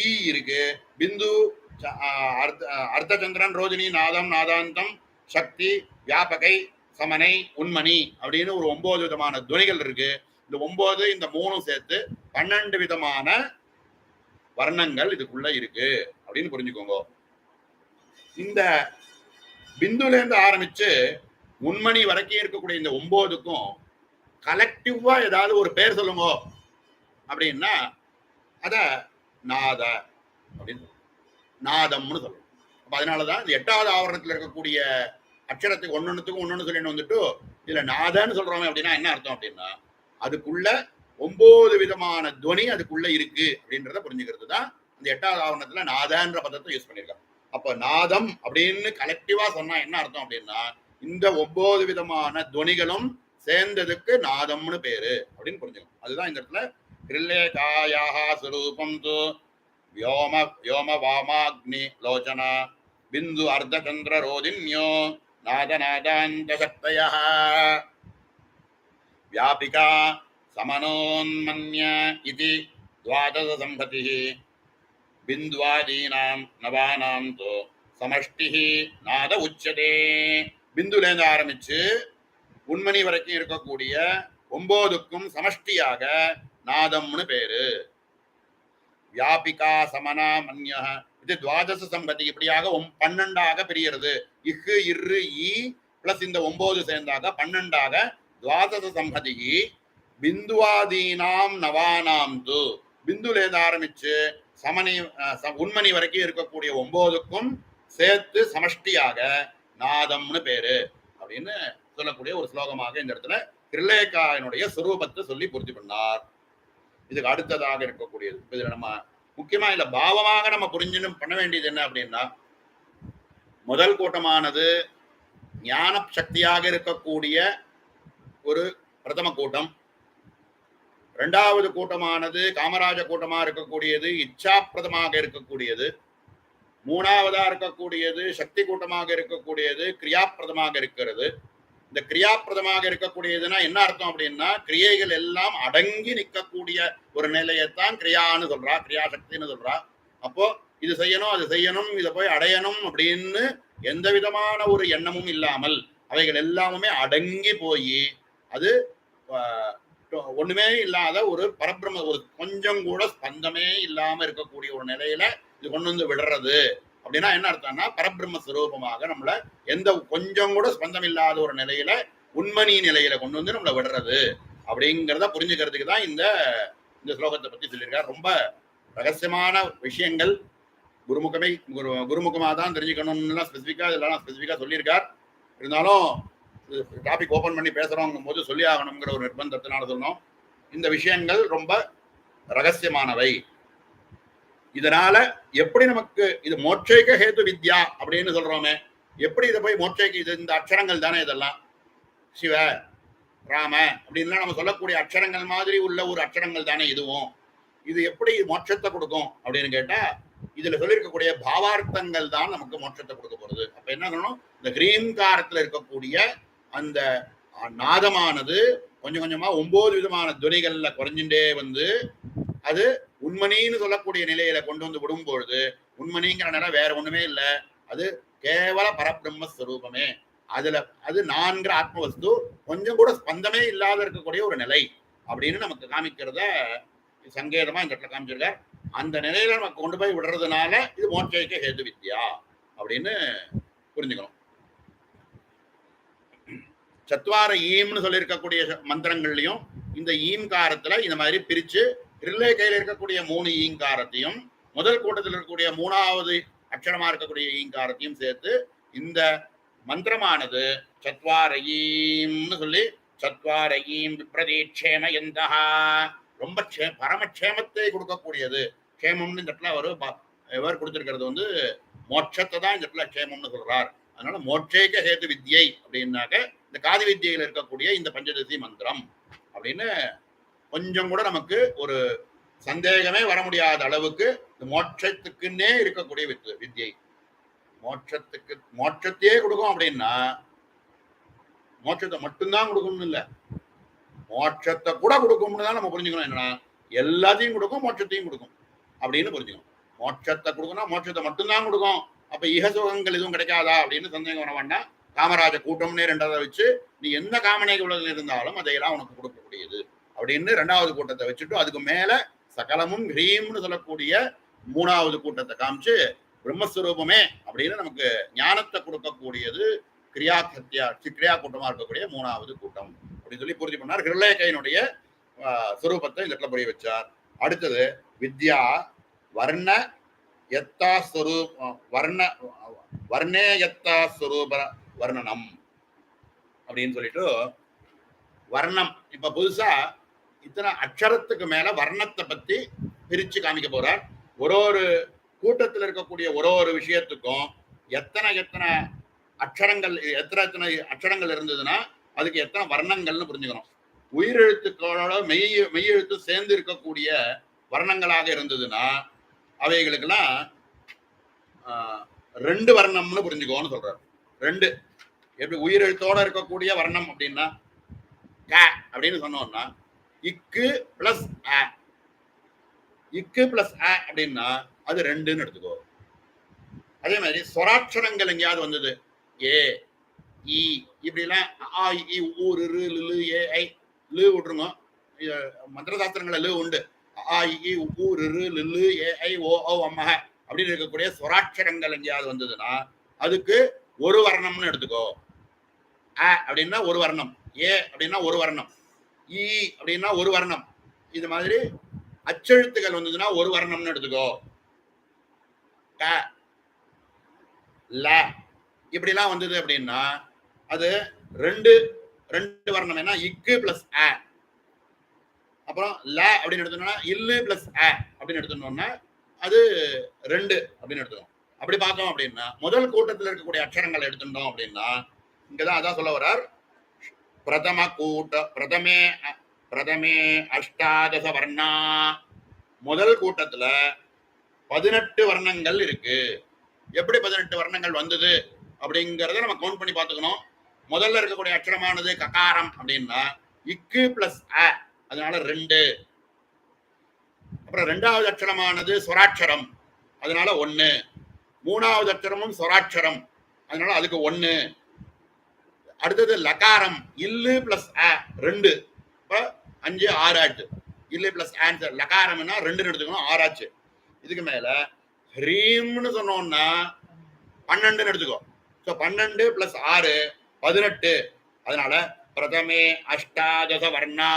ஈ இருக்கு, பிந்து, அர்த்தச்சந்திரன், ரோஜினி, நாதம், நாதாந்தம், சக்தி, வியாபகை, சமனை, உண்மணி அப்படின்னு ஒரு 9 விதமான துவனிகள் இருக்கு. இந்த 9 இந்த 3 சேர்த்து 12 விதமான வர்ணங்கள் இதுக்குள்ள இருக்கு அப்படின்னு புரிஞ்சுக்கோங்க. இந்த பிந்துல இருந்து ஆரம்பிச்சு உண்மணி வரைக்கும் இருக்கக்கூடிய இந்த 9க்கும் கலெக்டிவா ஏதாவது ஒரு பேர் சொல்லுங்க அப்படின்னா அத நாத அப்படின்னு நாதம்னு சொல்லுவோம். அப்ப அதனாலதான் இந்த 8வது ஆவரணத்துல இருக்கக்கூடிய அக்ஷரத்துக்கு ஒன்னொன்னுக்கும் ஒன்னொன்னு சொல்லி வந்துட்டு இதுல நாதன்னு சொல்றோம் அப்படின்னா என்ன அர்த்தம் அப்படின்னா அதுக்குள்ள 9 விதமான துவனி அதுக்குள்ள இருக்கு அப்படின்றத புரிஞ்சுக்கிறது தான் இந்த 8வது ஆவரணத்துல நாதன்ற பதத்தை யூஸ் பண்ணிருக்காங்க. அப்ப நாதம் அப்படின்னு கலெக்டிவா சொன்னா என்ன அர்த்தம் அப்படின்னா இந்த 9 விதமான துவனிகளும் சேர்ந்ததுக்கு நாதம்னு பேரு அப்படின்னு புரிஞ்சுக்கணும். அதுதான் இந்த இடத்துல கிரில்லேகாயாஹ ஸ்வரூபம் து व्योम वामाग्नि लोचना बिंदु अर्धचंद्र रोदिन्यो नादनादान्त शक्तयः व्यापिका समनोन्मन्य इति द्वादश संहतिः बिंद्वादीनां नवानां तो समष्टिः नाद उच्यते. பிந்துலேந்து ஆரம்பிச்சு உண்மணி வரைக்கும் இருக்கக்கூடிய 9க்கும் சமஷ்டியாக நாதம்னு பேரு. வியாபிகா சமனா மன்ய இது துவாதச சம்பதி இப்படியாக 12ஆக பிரிகிறது. இக்கு இரு ஈ பிளஸ் இந்த 9 சேர்ந்தாக 12ஆக துவாதச சம்பதி. பிந்துவாதீனாம் நவானாம் து பிந்துலேருந்து ஆரம்பிச்சு சமனி உண்மணி வரைக்கும் இருக்கக்கூடிய 9க்கும் சேர்த்து சமஷ்டியாக நாதம்னு பேரு அப்படின்னு சொல்லக்கூடிய ஒரு ஸ்லோகமாக இந்த இடத்துல கிரில்லேகாயினுடைய சுரூபத்தை சொல்லி பூர்த்தி பண்ணார். இதுக்கு அடுத்ததாக இருக்கக்கூடியது இதுல நம்ம முக்கியமா இல்ல பாவமாக நம்ம புரிஞ்சு பண்ண வேண்டியது என்ன அப்படின்னா முதல் கூட்டமானது ஞான சக்தியாக இருக்கக்கூடிய ஒரு பிரதம கூட்டம். 2வது கூட்டமானது காமராஜ கூட்டமா இருக்கக்கூடியது இச்சாப்பிரதமாக இருக்கக்கூடியது. 3வதா இருக்கக்கூடியது சக்தி கூட்டமாக இருக்கக்கூடியது கிரியாப்பிரதமாக இருக்கிறது. இந்த கிரியாப்பிரதமாக இருக்கக்கூடியதுன்னா என்ன அர்த்தம் அப்படின்னா கிரியைகள் எல்லாம் அடங்கி நிற்கக்கூடிய ஒரு நிலையத்தான் கிரியான்னு சொல்றா, கிரியாசக்தின்னு சொல்றா. அப்போ இது செய்யணும் அது செய்யணும் இதை போய் அடையணும் அப்படின்னு எந்த விதமான ஒரு எண்ணமும் இல்லாமல் அவைகள் எல்லாமே அடங்கி போய் அது ஒண்ணுமே இல்லாத ஒரு பரபிரம ஒரு கொஞ்சம் கூட ஸ்பந்தமே இல்லாம இருக்கக்கூடிய ஒரு நிலையில இது கொண்டு வந்து விடுறது அப்படின்னா என்ன அர்த்தம்னா பரபிரம்ம ஸ்வரூபமாக நம்மள எந்த கொஞ்சம் கூட ஸ்பந்தம் இல்லாத ஒரு நிலையில உண்மணி நிலையில கொண்டு வந்து நம்மளை விடுறது அப்படிங்கிறத புரிஞ்சுக்கிறதுக்கு தான் இந்த ஸ்லோகத்தை பத்தி சொல்லியிருக்காரு. ரொம்ப ரகசியமான விஷயங்கள் குருமுகமாக தான் தெரிஞ்சுக்கணும்னு ஸ்பெசிஃபிக்கா இதெல்லாம் ஸ்பெசிஃபிக்கா சொல்லியிருக்கார். இருந்தாலும் டாபிக் ஓபன் பண்ணி பேசுறோங்கும் போது சொல்லி ஆகணுங்கிற ஒரு நிர்பந்தத்தினால சொன்னோம். இந்த விஷயங்கள் ரொம்ப ரகசியமானவை. இதனால எப்படி நமக்கு இது மோட்சைக ஹேது வித்யா அப்படின்னு சொல்றோமே, எப்படி இதை போய் மோட்சைக்கு இது இந்த அக்ஷரங்கள் தானே இதெல்லாம் சிவ ராம அப்படின்லாம் நம்ம சொல்லக்கூடிய அக்ஷரங்கள் மாதிரி உள்ள ஒரு அக்ஷரங்கள் தானே இதுவும். இது எப்படி மோட்சத்தை கொடுக்கும் அப்படின்னு கேட்டா, இதுல சொல்லியிருக்கக்கூடிய பாவார்த்தங்கள் தான் நமக்கு மோட்சத்தை கொடுக்க போறது. அப்ப என்ன சொல்லணும், இந்த கிரீம்காரத்துல இருக்கக்கூடிய அந்த நாதமானது கொஞ்சம் கொஞ்சமா 9 விதமான துணிகள்ல குறைஞ்சுட்டே வந்து அது உண்மணின்னு சொல்லக்கூடிய நிலையில கொண்டு வந்து விடும் பொழுது, உண்மணிங்கிற நிலை வேற ஒண்ணுமே இல்லை, அது கேவல பரபிரம்மஸ்வரூபமே. அதுல அது நான்கிற ஆத்மவஸ்து கொஞ்சம் கூட ஸ்பந்தமே இல்லாத இருக்கக்கூடிய ஒரு நிலை அப்படின்னு நமக்கு காமிக்கிறத சங்கேதமா இந்த இடத்துல காமிச்சிருக்கார். அந்த நிலையில நமக்கு கொண்டு போய் விடுறதுனால இது மோட்சைக்க ஹேது வித்யா அப்படின்னு புரிஞ்சுக்கணும். சத்வார ஈம்னு சொல்லி இருக்கக்கூடிய மந்திரங்கள்லயும் இந்த ஈம்காரத்துல இந்த மாதிரி பிரிச்சு ரிலே கையில இருக்கக்கூடிய 3 ஈங்காரத்தையும் முதல் கூட்டத்தில் இருக்கக்கூடிய 3வது அக்ஷரமா இருக்கக்கூடிய ஈங்காரத்தையும் சேர்த்து இந்த மந்திரமானது சத்வாரயீம்னு சொல்லி சத்வாரயீம் விப்ரதீட்சேம எந்தா ரொம்ப பரமக்ஷேமத்தை கொடுக்கக்கூடியது. க்ஷேமம்னு இந்த இடத்துல அவர் கொடுத்திருக்கிறது வந்து மோட்சத்தை தான் இந்த இடத்துல க்ஷேமம்னு சொல்றார். அதனால மோட்சேக ஹேது வித்யை அப்படின்னாக்க இந்த காதி வித்தியில இருக்கக்கூடிய இந்த பஞ்சதசி மந்திரம் அப்படின்னு கொஞ்சம் கூட நமக்கு ஒரு சந்தேகமே வர முடியாத அளவுக்கு இந்த மோட்சத்துக்குன்னே இருக்கக்கூடிய வித்யை. மோட்சத்தையே கொடுக்கும் அப்படின்னா மோட்சத்தை மட்டும்தான் கொடுக்கணும்னு இல்லை, மோட்சத்தை கூட கொடுக்கும்னு தான் நம்ம புரிஞ்சுக்கணும். என்னன்னா எல்லாத்தையும் கொடுக்கும், மோட்சத்தையும் கொடுக்கும் அப்படின்னு புரிஞ்சுக்கணும். மோட்சத்தை கொடுக்கணும், மோட்சத்தை மட்டும்தான் கொடுக்கும். அப்ப இகசுகங்கள் எதுவும் கிடைக்காதா அப்படின்னு சந்தேகம் வர வேண்டாம். காமராஜ கூட்டம்னே 2வது வச்சு நீ எந்த காமனைகள் இருந்தாலும் அதையெல்லாம் உனக்கு கொடுக்கக்கூடியது அப்படின்னு 2வது கூட்டத்தை வச்சுட்டு அதுக்கு மேல சகலமும் ஹ்ரீம்னு சொல்லக்கூடிய 3வது கூட்டத்தை காமிச்சு பிரம்மஸ்வரூபமே அப்படின்னு நமக்கு ஞானத்தை கொடுக்கக்கூடியது கிரியா கூட்டமா இருக்கக்கூடிய 3வது கூட்டம் அப்படின்னு சொல்லி பூர்த்தி பண்ணார். ஹிருலேகையினுடைய ஸ்வரூபத்தை இந்த இடத்துல புரிய வச்சார். அடுத்தது வித்யா வர்ண யத்தா வர்ணே யத்தா ஸ்வரூப வர்ணனம் அப்படின்னு சொல்லிட்டு வர்ணம் இப்ப புதுசா இத்தனை அக்ஷரத்துக்கு மேல வர்ணத்தை பத்தி பிரிச்சு காமிக்க போறார். ஒரு கூட்டத்தில் இருக்கக்கூடிய ஒரு விஷயத்துக்கும் எத்தனை அக்ஷரங்கள் எத்தனை அக்ஷரங்கள் இருந்ததுன்னா அதுக்கு எத்தனை வர்ணங்கள்னு புரிஞ்சுக்கணும். உயிரெழுத்துக்களோட மெய்யெழுத்து சேர்ந்து இருக்கக்கூடிய வர்ணங்களாக இருந்ததுன்னா அவைகளுக்கெல்லாம் 2 வர்ணம்னு புரிஞ்சுக்கோன்னு சொல்றாரு. 2 எப்படி உயிரெழுத்தோட இருக்கக்கூடிய வர்ணம் அப்படின்னா க அப்படின்னு சொன்னோம்னா இக்கு பிளஸ் அ, இக்கு பிளஸ் அ அப்படின்னா அது 2ன்னு எடுத்துக்கோ. அதே மாதிரி சொராட்சரங்கள் எங்கேயாவது வந்தது ஏ இ இப்படிலாம் ஆ இ ஊ ரு லு ஏ ஐ லு விட்டுருங்க. மந்திரசாஸ்திரங்கள லு உண்டு. ஆ இ ஊ ரு லு ஏ ஐ ஓ ஓ அம்மஹ அப்படின்னு இருக்கக்கூடிய சொராட்சரங்கள் எங்கேயாவது வந்ததுன்னா அதுக்கு 1 வர்ணம்னு எடுத்துக்கோ. அ அப்படின்னா 1 வர்ணம், ஏ அப்படின்னா 1 வர்ணம், இ அப்படின்னா 1 வர்ணம். இது மாதிரி அச்செழுத்துக்கள் வந்ததுன்னா 1 வர்ணம்னு எடுத்துக்கோ. க ல இப்படிலாம் வந்தது அப்படின்னா அது 2 வர்ணம். ஏன்னா இக்கு பிளஸ் அ. அப்புறம் ல அப்படின்னு எடுத்தோம்னா இல்லு பிளஸ் அ அப்படின்னு எடுத்தோம்னா அது 2 அப்படின்னு எடுத்துக்கணும். அப்படி பார்த்தோம் அப்படின்னா முதல் கூட்டத்தில் இருக்கக்கூடிய அக்ஷரங்கள் எடுத்துட்டோம் அப்படின்னா இங்கதான் அதான் சொல்ல வர்றார். பிரதமே அஷ்டாதச வர்ணா. முதல் கூட்டத்துல 18 வர்ணங்கள் இருக்கு. எப்படி 18 வர்ணங்கள் வந்தது அப்படிங்கறத நம்ம கவுண்ட் பண்ணி பார்த்துக்கணும். முதல்ல இருக்கக்கூடிய அக்ஷரமானது ககாரம் அப்படின்னா இக்கு பிளஸ் அ அதனால 2. அப்புறம் 2வது அக்ஷரமானது சொராட்சரம் அதனால 1. 3வது அக்ஷரமும் சொராட்சரம் அதனால அதுக்கு 1. அடுத்தது லகாரம் இல்லு பிளஸ் அ 2. இப்ப 5 6 ஆச்சு. இல்லு பிளஸ் ஆன்சர் லகாரம்னா 2 எடுத்துக்கணும், 6 ஆச்சு. இதுக்கு மேல ஹ்ரீம்னு சொன்னோம்னா 12 எடுத்துக்கோ. 12 பிளஸ் 6 18. அதனால பிரதமே அஷ்டாதச வர்ணா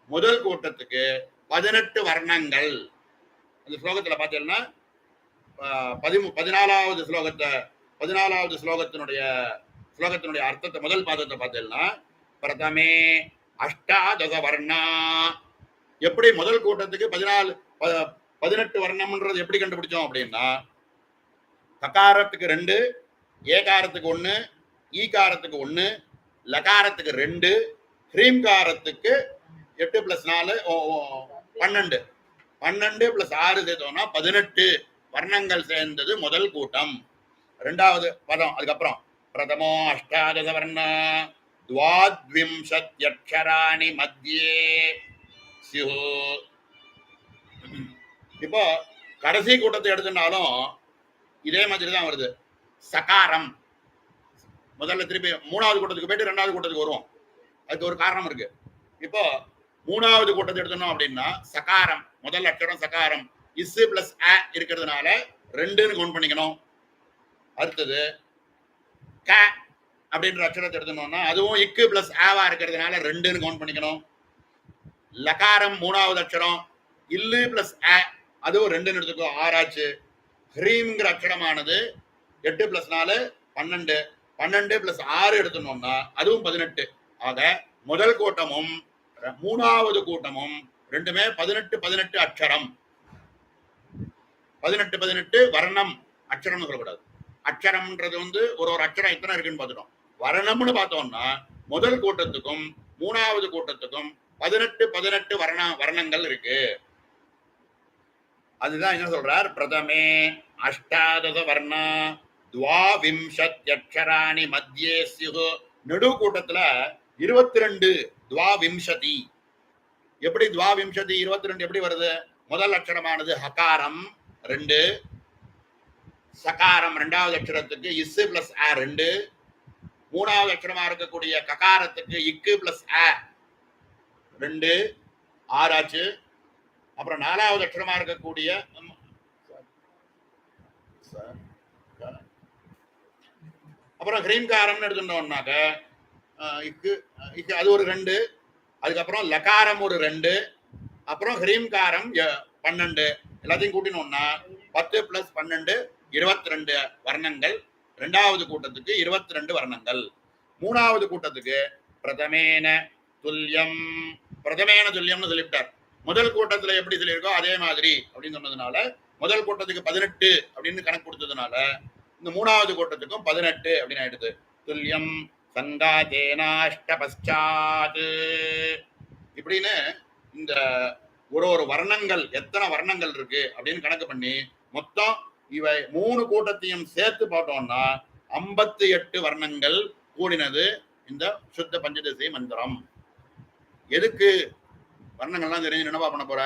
முதல் கூட்டத்துக்கு 18 வர்ணங்கள். அந்த ஸ்லோகத்துல பார்த்தீங்கன்னா 14வது ஸ்லோகத்தினுடைய அர்த்தத்தை முதல் பாதத்தை பார்த்தீங்கன்னா பிரதமே அஷ்டாதச வர்ணா. எப்படி முதல் கூட்டத்துக்கு 18 வர்ணம்ன்றது எப்படி கண்டுபிடிச்சோம் அப்படின்னா, ககாரத்துக்கு 2, ஏகாரத்துக்கு 1, ஈகாரத்துக்கு 1, லகாரத்துக்கு 2, ஹ்ரீம்காரத்துக்கு 8 + 4 12, 12 + 6 சேர்த்தோம்னா 18 வர்ணங்கள் சேர்ந்தது முதல் கூட்டம். இரண்டாவது பதம் அதுக்கப்புறம் பிரதமோ அஷ்டாதச வர்ணா द्वाद्विंशत्यक्षराणि மத்தியே சியு. இப்போ கடைசி கூட்டத்தை எடுத்துனாலும் இதே மாதிரி தான் வருது. சகாரம் முதல்ல திருப்பி 3வது கூட்டத்துக்கு போயிட்டு 2வது கூட்டத்துக்கு வருவோம். அதுக்கு ஒரு காரணம் இருக்கு. இப்போ 3வது கூட்டத்தை எடுத்தோம் அப்படின்னா சகாரம் முதல் அக்ஷரம் சகாரம் இஸ் பிளஸ் அ இருக்கிறதுனால 2ன்னு கவுண்ட் பண்ணிக்கணும். அடுத்தது க அப்படின்ற அக்ஷரத்தை எடுத்தோம்னா அதுவும் இக்கு பிளஸ் ஆவா இருக்கிறதுனால 2ன்னு கவுண்ட் பண்ணிக்கணும். லகாரம் 3வது அக்ஷரம் இல்லு பிளஸ் அ அதுவும் 2ன்னு எடுத்துக்கோ, 6 ஆச்சு. ஹ்ரீம்ங்கிற அக்ஷரமானது 8 + 4 12, 12 + 6 எடுத்தோம்னா அதுவும் 18. ஆக முதல் கூட்டமும் 3வது கூட்டமும் ரெண்டுமே 18 அக்ஷரம். 18 வர்ணம். அக்ஷரம்னு சொல்லக்கூடாது. அக்ஷரம்ன்றது ஒரு அக்ஷரம் எத்தனை இருக்குன்னு பார்த்துட்டோம். வர்ணம்னு பார்த்தோம்னா முதல் கூட்டத்துக்கும் 3வது கூட்டத்துக்கும் 18 வர்ணங்கள் இருக்கு. அதுதான் என்ன சொல்றார், பிரதமே அஷ்டாதச வர்ணா द्वाविंशत्यक्षराणि மத்தியே ஸ்யு. நடு கூட்டத்துல 22 द्वाविंशति. எப்படி द्वाविंशति 22 எப்படி வருது? முதல் அக்ஷரமானது ஹகாரம் 2, சகாரம் 2வது அக்ஷரத்துக்கு இஸ் பிளஸ் அ 2, 3வது அக்ஷரமா இருக்கக்கூடிய ககாரத்துக்கு இக்கு பிளஸ் அ 2, 6 ஆச்சு. அப்புறம் 4வது அக்ஷரமா இருக்கக்கூடிய அப்புறம் ஹ்ரீம்காரம்னு எடுத்துட்டோம்னாக்க அது ஒரு 2, அதுக்கப்புறம் லகாரம் ஒரு 2, அப்புறம் ஹ்ரீம்காரம் 12. எல்லாத்தையும் கூட்டினோம்னா 10 + 12 22 வர்ணங்கள். 2வது கூட்டத்துக்கு 22 வர்ணங்கள். 3வது கூட்டத்துக்கு பிரதமேன துல்லியம். பிரதமேன துல்லியம்னு சொல்லிவிட்டார். முதல் கூட்டத்துல எப்படி சொல்லியிருக்கோ அதே மாதிரி அப்படின்னு சொன்னதுனால முதல் கூட்டத்துக்கு 18 அப்படின்னு கணக்கு கொடுத்ததுனால இந்த 3வது கூட்டத்துக்கும் 18 அப்படின்னு ஆயிடுது. துல்லியம் சங்காதேனாஷ்ட பச்சாத். இப்படின்னு இந்த ஒரு வர்ணங்கள் எத்தனை வர்ணங்கள் இருக்கு அப்படின்னு கணக்கு பண்ணி மொத்தம் இவை 3 கூட்டத்தையும் சேர்த்து பார்த்தோம்னா 58 வர்ணங்கள் கூடினது இந்த சுத்த பஞ்சதசி மந்திரம். எதுக்கு வர்ணங்கள்லாம் தெரிஞ்சு என்னவா பண்ண போற?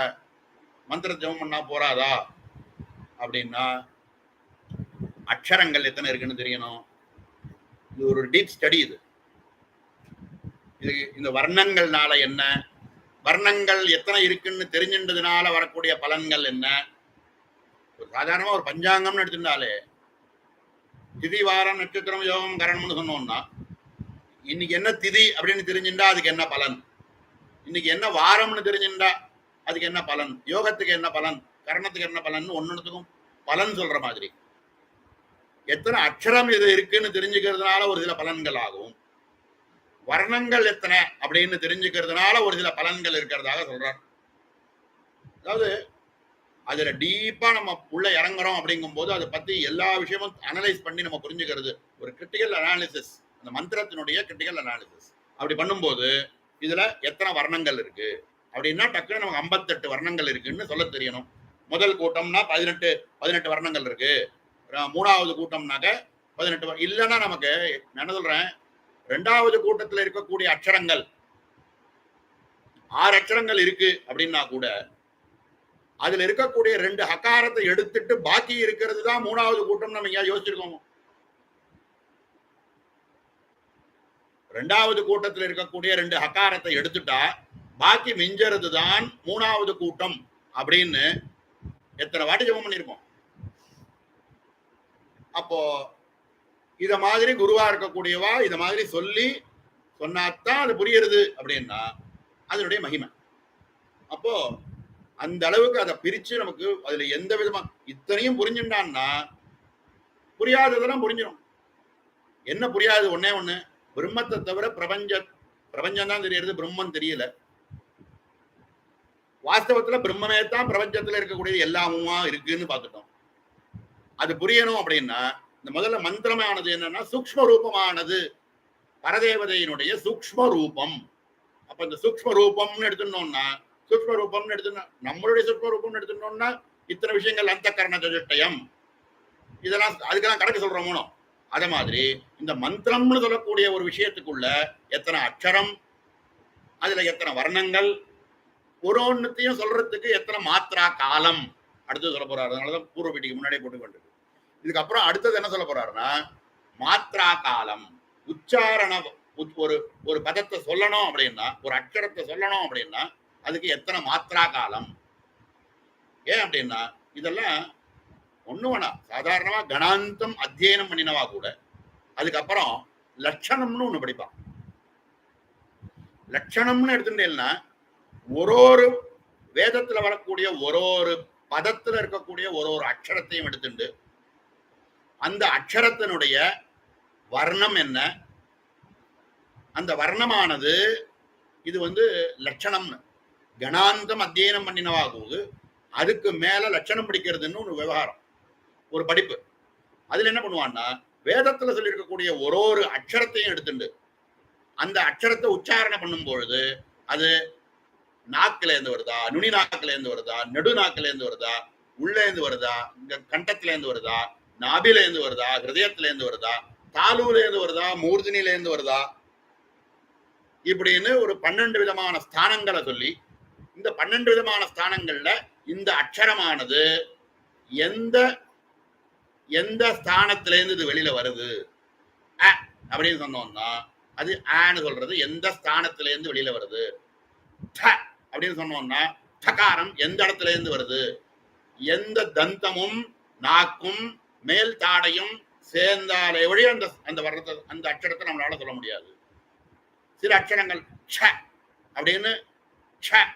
மந்திர ஜபம் பண்ணா போறாதா அப்படின்னா அக்ஷரங்கள் எத்தனை இருக்குன்னு தெரியணும். இது ஒரு டீப் ஸ்டடி. இது இந்த வர்ணங்கள்னால என்ன, வர்ணங்கள் எத்தனை இருக்குன்னு தெரிஞ்சின்றதுனால வரக்கூடிய பலன்கள் என்ன. சாதாரணமா ஒரு பஞ்சாங்கம்னு எடுத்துட்டாலே திதி வாரம் நட்சத்திரம் யோகம் கரணம்னு சொன்னோம்னா இன்னைக்கு என்ன திதி அப்படின்னு தெரிஞ்சுட்டா அதுக்கு என்ன பலன், இன்னைக்கு என்ன வாரம்னு தெரிஞ்சுட்டா அதுக்கு என்ன பலன், யோகத்துக்கு என்ன பலன், கரணத்துக்கு என்ன பலன், ஒன்னொன்னுத்துக்கும் பலன் சொல்ற மாதிரி எத்தனை அக்ஷரம் இது இருக்குன்னு தெரிஞ்சுக்கிறதுனால ஒரு சில பலன்கள் ஆகும். வர்ணங்கள் எத்தனை அப்படின்னு தெரிஞ்சுக்கிறதுனால ஒரு சில பலன்கள் இருக்கிறதாக சொல்றார். அதாவது அதுல டீப்பா நம்ம உள்ள இறங்குறோம் அப்படிங்கும் போது அதை பத்தி எல்லா விஷயமும் அனலைஸ் பண்ணி நம்ம புரிஞ்சுக்கிறது ஒரு கிரிட்டிக்கல் அனாலிசிஸ், அந்த மந்திரத்தினுடைய கிரிட்டிக்கல் அனாலிசிஸ். அப்படி பண்ணும்போது இதுல எத்தனை வர்ணங்கள் இருக்கு அப்படின்னா டக்குன்னு நமக்கு 58 வர்ணங்கள் இருக்குன்னு சொல்ல தெரியணும். முதல் கூட்டம்னா 18 வர்ணங்கள் இருக்கு. 3வது கூட்டம்னாக்க 18. இல்லைன்னா நமக்கு என்ன சொல்றேன், 2வது கூட்டத்துல இருக்கக்கூடிய அக்ஷரங்கள் 6 அக்ஷரங்கள் இருக்கு அப்படின்னா கூட அதுல இருக்கக்கூடிய 2 ஹகாரத்தை எடுத்துட்டு பாக்கி இருக்கிறது தான் 3வது கூட்டம். நம்ம இங்க யோசிச்சிருக்கோம். 2வது கூட்டத்தில் இருக்கக்கூடிய 2 ஹகாரத்தை எடுத்துட்டா பாக்கி மிஞ்சறது தான் 3வது கூட்டம் அப்படின்னு எத்தனை வாட்டி ஜெபம் பண்ணிருக்கோம். அப்போ இத மாதிரி குருவா இருக்கக்கூடியவா இத மாதிரி சொல்லி சொன்னாத்தான் அது புரியுறது அப்படின்னா அதனுடைய மகிமை. அப்போ அந்த அளவுக்கு அதை பிரிச்சு நமக்கு அதுல எந்த விதமா இத்தனையும் புரிஞ்சுட்டான்னா புரியாததெல்லாம் புரிஞ்சிடும். என்ன புரியாது? ஒன்னே ஒண்ணு, பிரம்மத்தை தவிர பிரபஞ்சம் தான் தெரியறது, பிரம்மம் தெரியல. வாஸ்தவத்துல பிரம்மமே தான் பிரபஞ்சத்துல இருக்கக்கூடிய எல்லாமுமா இருக்குன்னு பார்த்துட்டோம். அது புரியணும் அப்படின்னா இந்த முதல்ல மந்திரமானது என்னன்னா சூக்ஷ்ம ரூபமானது, பரதேவதையினுடைய சூக்ஷ்ம ரூபம். அப்ப இந்த சூக்ஷ்ம ரூபம்னு எடுத்துட்டோம்னா, சூக்ஷ்ம ரூபம்னு எடுத்துனா நம்மளுடைய சூக்ஷ்ம ரூபம்னு எடுத்துட்டோம்னா இத்தனை விஷயங்கள் அந்த கரண சதுஷ்டயம் இதெல்லாம் அதுக்கெல்லாம் கணக்கு சொல்றோமோ. அதே மாதிரி இந்த மந்திரம்னு சொல்லக்கூடிய ஒரு விஷயத்துக்குள்ள எத்தனை அக்ஷரம், அதுல எத்தனை வர்ணங்கள், ஒரு ஒன்னுத்தையும் சொல்றதுக்கு எத்தனை மாத்திரா காலம் அடுத்து சொல்ல போறாரு. அதனாலதான் பூர்வ பீட்டிக்கு முன்னாடியே போட்டுக்கொண்டு இதுக்கப்புறம் அடுத்தது என்ன சொல்ல போறாருன்னா மாத்திரா காலம். உச்சாரண ஒரு ஒரு பதத்தை சொல்லணும் அப்படின்னா, ஒரு அக்ஷரத்தை சொல்லணும் அப்படின்னா அதுக்கு எத்தனை மாத்திரா காலம். ஏன் அப்படின்னா இதெல்லாம் ஒண்ணு வேணா, சாதாரணமா கணாந்தம் அத்தியனம் பண்ணினவா கூட அதுக்கப்புறம் லட்சணம்னு ஒண்ணு படிப்பான். லட்சணம்னு எடுத்துட்டேன்னா ஒரு வேதத்துல வரக்கூடிய ஒரு பதத்துல இருக்கக்கூடிய ஒரு அக்ஷரத்தையும் எடுத்துட்டு அந்த அக்ஷரத்தினுடைய வர்ணம் என்ன, அந்த வர்ணமானது இது லட்சணம்னு கணாந்தம் அத்தியனம் பண்ணினவாகுது. அதுக்கு மேல லட்சணம் படிக்கிறதுன்னு ஒரு விவகாரம், ஒரு படிப்பு. அதுல என்ன பண்ணுவான்னா வேதத்துல சொல்லி இருக்கக்கூடிய ஒரு அக்ஷரத்தையும் எடுத்துட்டு அந்த அக்ஷரத்தை உச்சாரணம் பண்ணும் பொழுது அது நாக்குல இருந்து வருதா, நுனி நாக்குல இருந்து வருதா, நெடு நாக்குல இருந்து வருதா, உள்ள இருந்து வருதா, இந்த கண்டத்துல இருந்து வருதா, நாபில இருந்து வருதா, ஹிருதயத்துல இருந்து வருதா, தாலூல இருந்து வருதா, மூர்தினில இருந்து வருதா, இப்படின்னு ஒரு 12 விதமான ஸ்தானங்களை சொல்லி இந்த 12 விதமான ஸ்தானங்கள்ல இந்த அக்ஷரமானது எந்த எந்த ஸ்தானத்துல இருந்து இது வெளியில வருது அப்படின்னு சொன்னோம்னா அது ஆன்னு சொல்றது எந்த ஸ்தானத்துல இருந்து வெளியில வருது. அப்படின்னு சொன்னோம்னா தகாரம் எந்த இடத்துல இருந்து வருது. எந்த தந்தமும் நாக்கும் மேல் தாடையும் சேர்ந்தாலே வழி அந்த அந்த வர்ணத்தை அந்த அக்ஷரத்தை நம்மளால சொல்ல முடியாது. சில அக்ஷரங்கள் அப்படின்னு